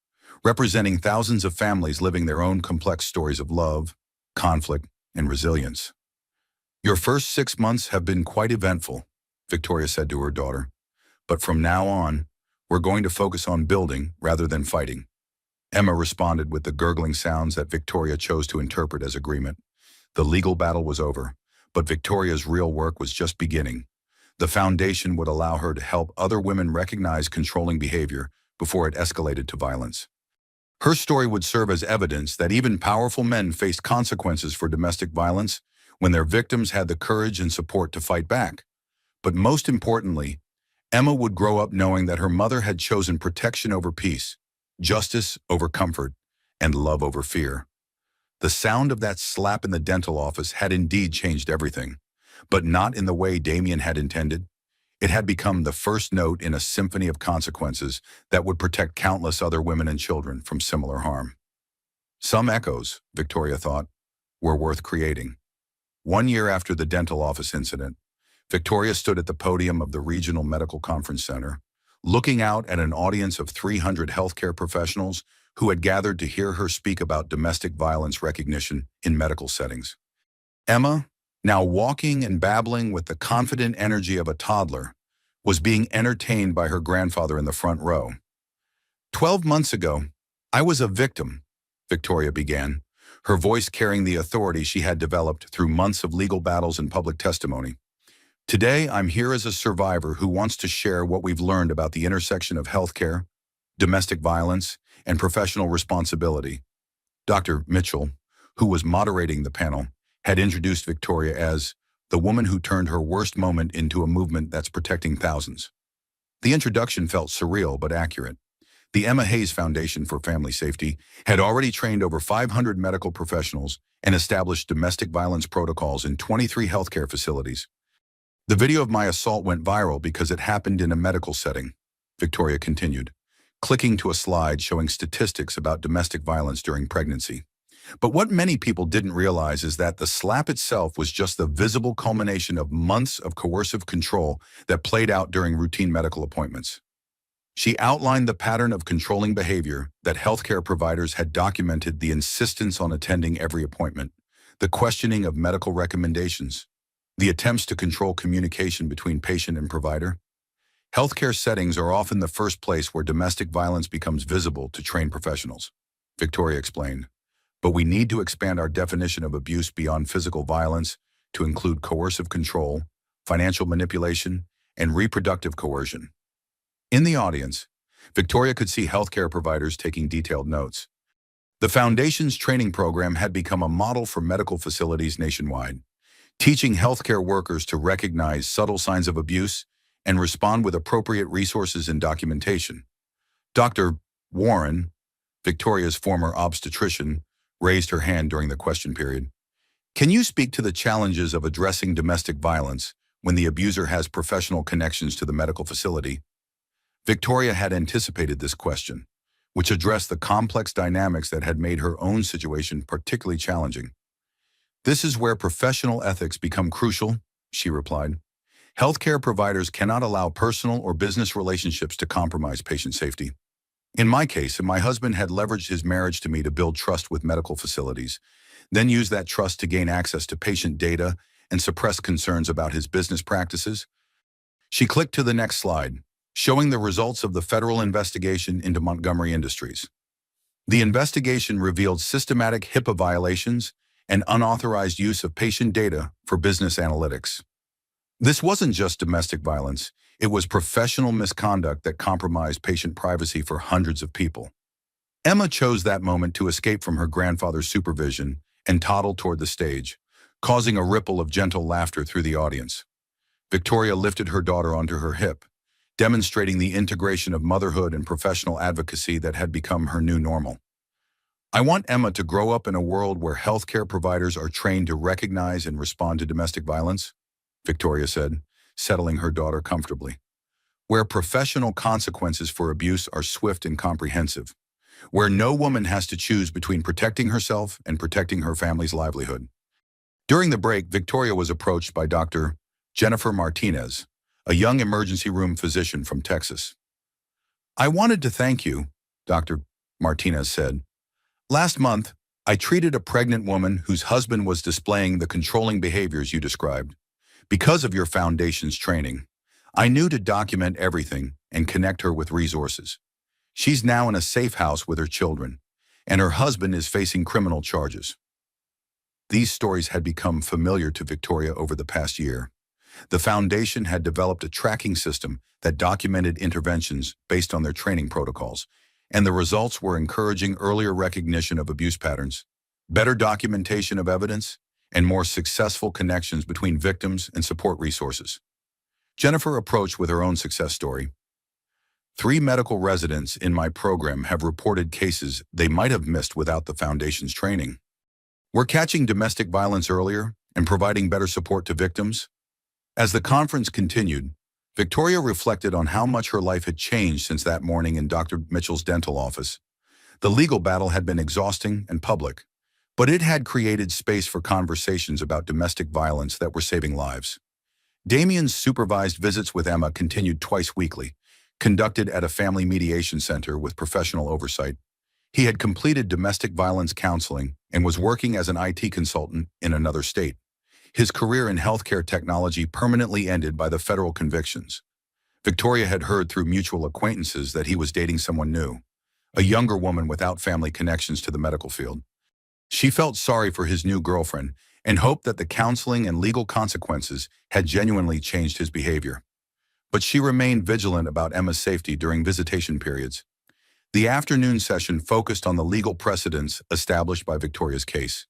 representing thousands of families living their own complex stories of love, conflict, and resilience. Your first 6 months have been quite eventful, Victoria said to her daughter. But from now on, we're going to focus on building rather than fighting. Emma responded with the gurgling sounds that Victoria chose to interpret as agreement. The legal battle was over, but Victoria's real work was just beginning. The foundation would allow her to help other women recognize controlling behavior before it escalated to violence. Her story would serve as evidence that even powerful men faced consequences for domestic violence when their victims had the courage and support to fight back. But most importantly, Emma would grow up knowing that her mother had chosen protection over peace, justice over comfort, and love over fear. The sound of that slap in the dental office had indeed changed everything, but not in the way Damien had intended. It had become the first note in a symphony of consequences that would protect countless other women and children from similar harm. Some echoes, Victoria thought, were worth creating. 1 year after the dental office incident, Victoria stood at the podium of the Regional Medical Conference Center, looking out at an audience of 300 healthcare professionals who had gathered to hear her speak about domestic violence recognition in medical settings. Emma, now walking and babbling with the confident energy of a toddler, was being entertained by her grandfather in the front row. 12 months ago, I was a victim, Victoria began, her voice carrying the authority she had developed through months of legal battles and public testimony. Today, I'm here as a survivor who wants to share what we've learned about the intersection of healthcare, domestic violence, and professional responsibility. Dr. Mitchell, who was moderating the panel, had introduced Victoria as the woman who turned her worst moment into a movement that's protecting thousands. The introduction felt surreal but accurate. The Emma Hayes Foundation for Family Safety had already trained over 500 medical professionals and established domestic violence protocols in 23 healthcare facilities. The video of my assault went viral because it happened in a medical setting, Victoria continued, clicking to a slide showing statistics about domestic violence during pregnancy. But what many people didn't realize is that the slap itself was just the visible culmination of months of coercive control that played out during routine medical appointments. She outlined the pattern of controlling behavior that healthcare providers had documented: the insistence on attending every appointment, the questioning of medical recommendations, the attempts to control communication between patient and provider. Healthcare settings are often the first place where domestic violence becomes visible to trained professionals, Victoria explained. But we need to expand our definition of abuse beyond physical violence to include coercive control, financial manipulation, and reproductive coercion. In the audience, Victoria could see healthcare providers taking detailed notes. The Foundation's training program had become a model for medical facilities nationwide, teaching healthcare workers to recognize subtle signs of abuse and respond with appropriate resources and documentation. Dr. Warren, Victoria's former obstetrician, raised her hand during the question period. Can you speak to the challenges of addressing domestic violence when the abuser has professional connections to the medical facility? Victoria had anticipated this question, which addressed the complex dynamics that had made her own situation particularly challenging. This is where professional ethics become crucial, she replied. Healthcare providers cannot allow personal or business relationships to compromise patient safety. In my case, my husband had leveraged his marriage to me to build trust with medical facilities, then used that trust to gain access to patient data and suppress concerns about his business practices. She clicked to the next slide, showing the results of the federal investigation into Montgomery Industries. The investigation revealed systematic HIPAA violations and unauthorized use of patient data for business analytics. This wasn't just domestic violence, it was professional misconduct that compromised patient privacy for hundreds of people. Emma chose that moment to escape from her grandfather's supervision and toddle toward the stage, causing a ripple of gentle laughter through the audience. Victoria lifted her daughter onto her hip, demonstrating the integration of motherhood and professional advocacy that had become her new normal. I want Emma to grow up in a world where healthcare providers are trained to recognize and respond to domestic violence, Victoria said, settling her daughter comfortably. Where professional consequences for abuse are swift and comprehensive. Where no woman has to choose between protecting herself and protecting her family's livelihood. During the break, Victoria was approached by Dr. Jennifer Martinez, a young emergency room physician from Texas. I wanted to thank you, Dr. Martinez said. Last month, I treated a pregnant woman whose husband was displaying the controlling behaviors you described. Because of your foundation's training, I knew to document everything and connect her with resources. She's now in a safe house with her children, and her husband is facing criminal charges. These stories had become familiar to Victoria over the past year. The foundation had developed a tracking system that documented interventions based on their training protocols, and the results were encouraging earlier recognition of abuse patterns, better documentation of evidence, and more successful connections between victims and support resources. Jennifer approached with her own success story. 3 medical residents in my program have reported cases they might have missed without the foundation's training. We're catching domestic violence earlier and providing better support to victims. As the conference continued, Victoria reflected on how much her life had changed since that morning in Dr. Mitchell's dental office. The legal battle had been exhausting and public, but it had created space for conversations about domestic violence that were saving lives. Damien's supervised visits with Emma continued twice weekly, conducted at a family mediation center with professional oversight. He had completed domestic violence counseling and was working as an IT consultant in another state. His career in healthcare technology permanently ended by the federal convictions. Victoria had heard through mutual acquaintances that he was dating someone new, a younger woman without family connections to the medical field. She felt sorry for his new girlfriend and hoped that the counseling and legal consequences had genuinely changed his behavior. But she remained vigilant about Emma's safety during visitation periods. The afternoon session focused on the legal precedents established by Victoria's case.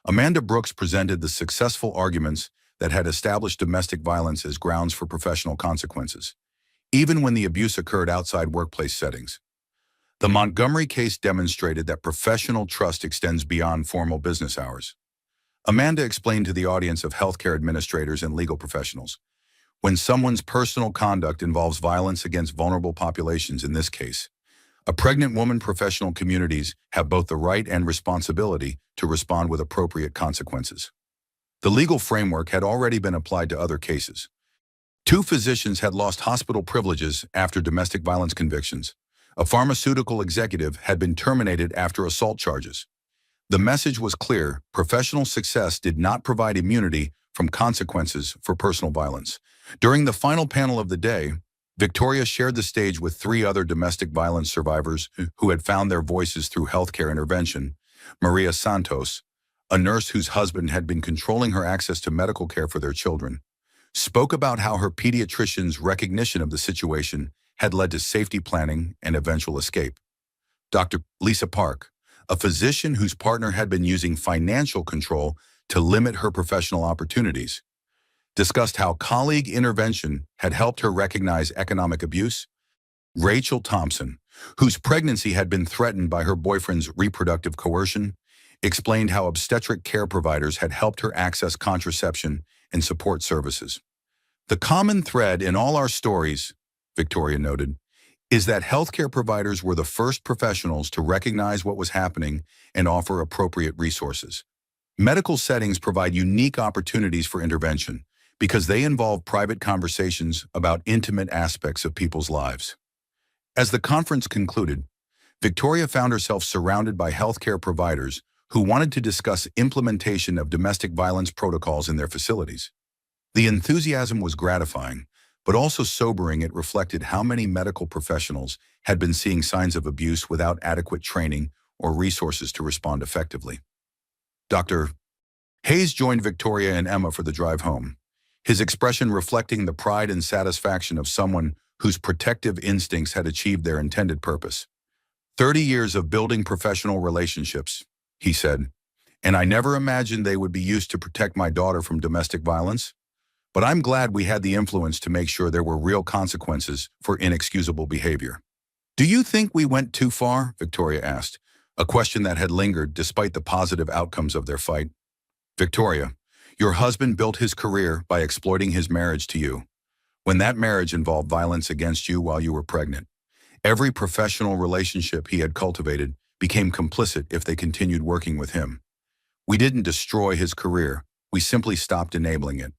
Amanda Brooks presented the successful arguments that had established domestic violence as grounds for professional consequences, even when the abuse occurred outside workplace settings. The Montgomery case demonstrated that professional trust extends beyond formal business hours. Amanda explained to the audience of healthcare administrators and legal professionals, when someone's personal conduct involves violence against vulnerable populations, in this case, a pregnant woman, professional communities have both the right and responsibility to respond with appropriate consequences. The legal framework had already been applied to other cases. 2 physicians had lost hospital privileges after domestic violence convictions. A pharmaceutical executive had been terminated after assault charges. The message was clear: professional success did not provide immunity from consequences for personal violence. During the final panel of the day, Victoria shared the stage with 3 other domestic violence survivors who had found their voices through healthcare intervention. Maria Santos, a nurse whose husband had been controlling her access to medical care for their children, spoke about how her pediatrician's recognition of the situation had led to safety planning and eventual escape. Dr. Lisa Park, a physician whose partner had been using financial control to limit her professional opportunities, discussed how colleague intervention had helped her recognize economic abuse. Rachel Thompson, whose pregnancy had been threatened by her boyfriend's reproductive coercion, explained how obstetric care providers had helped her access contraception and support services. The common thread in all our stories, Victoria noted, is that healthcare providers were the first professionals to recognize what was happening and offer appropriate resources. Medical settings provide unique opportunities for intervention because they involve private conversations about intimate aspects of people's lives. As the conference concluded, Victoria found herself surrounded by healthcare providers who wanted to discuss implementation of domestic violence protocols in their facilities. The enthusiasm was gratifying, but also sobering. It reflected how many medical professionals had been seeing signs of abuse without adequate training or resources to respond effectively. Dr. Hayes joined Victoria and Emma for the drive home, his expression reflecting the pride and satisfaction of someone whose protective instincts had achieved their intended purpose. 30 years of building professional relationships, he said, and I never imagined they would be used to protect my daughter from domestic violence. But I'm glad we had the influence to make sure there were real consequences for inexcusable behavior. Do you think we went too far? Victoria asked, a question that had lingered despite the positive outcomes of their fight. Victoria, your husband built his career by exploiting his marriage to you. When that marriage involved violence against you while you were pregnant, every professional relationship he had cultivated became complicit if they continued working with him. We didn't destroy his career, we simply stopped enabling it.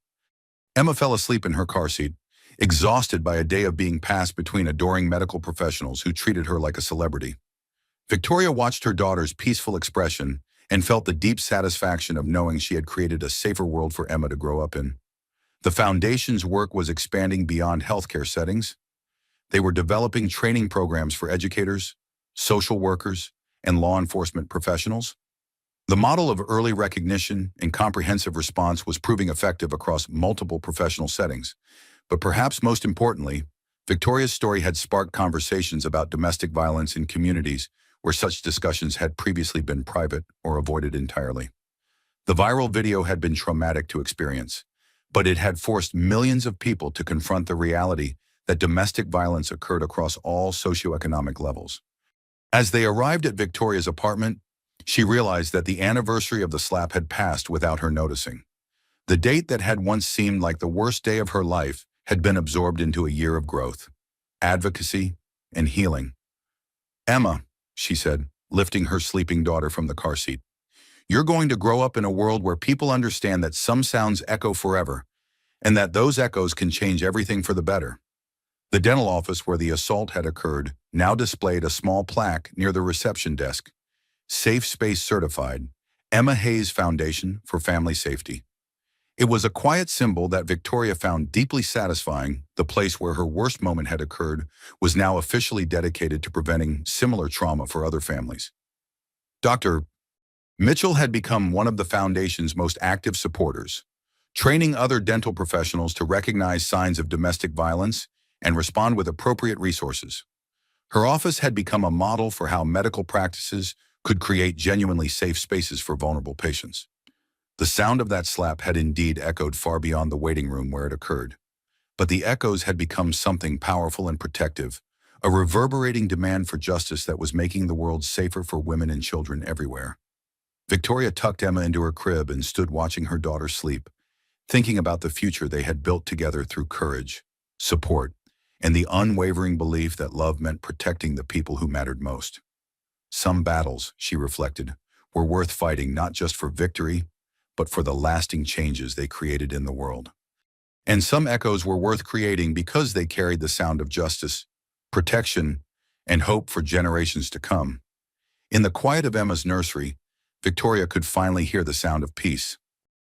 Emma fell asleep in her car seat, exhausted by a day of being passed between adoring medical professionals who treated her like a celebrity. Victoria watched her daughter's peaceful expression and felt the deep satisfaction of knowing she had created a safer world for Emma to grow up in. The Foundation's work was expanding beyond healthcare settings. They were developing training programs for educators, social workers, and law enforcement professionals. The model of early recognition and comprehensive response was proving effective across multiple professional settings. But perhaps most importantly, Victoria's story had sparked conversations about domestic violence in communities where such discussions had previously been private or avoided entirely. The viral video had been traumatic to experience, but it had forced millions of people to confront the reality that domestic violence occurred across all socioeconomic levels. As they arrived at Victoria's apartment, she realized that the anniversary of the slap had passed without her noticing. The date that had once seemed like the worst day of her life had been absorbed into a year of growth, advocacy, and healing. Emma, she said, lifting her sleeping daughter from the car seat, you're going to grow up in a world where people understand that some sounds echo forever, and that those echoes can change everything for the better. The dental office where the assault had occurred now displayed a small plaque near the reception desk. Safe Space Certified, Emma Hayes Foundation for Family Safety. It was a quiet symbol that Victoria found deeply satisfying. The place where her worst moment had occurred was now officially dedicated to preventing similar trauma for other families. Dr. Mitchell had become one of the foundation's most active supporters, training other dental professionals to recognize signs of domestic violence and respond with appropriate resources. Her office had become a model for how medical practices could create genuinely safe spaces for vulnerable patients. The sound of that slap had indeed echoed far beyond the waiting room where it occurred. But the echoes had become something powerful and protective, a reverberating demand for justice that was making the world safer for women and children everywhere. Victoria tucked Emma into her crib and stood watching her daughter sleep, thinking about the future they had built together through courage, support, and the unwavering belief that love meant protecting the people who mattered most. Some battles, she reflected, were worth fighting not just for victory, but for the lasting changes they created in the world. And some echoes were worth creating because they carried the sound of justice, protection, and hope for generations to come. In the quiet of Emma's nursery, Victoria could finally hear the sound of peace.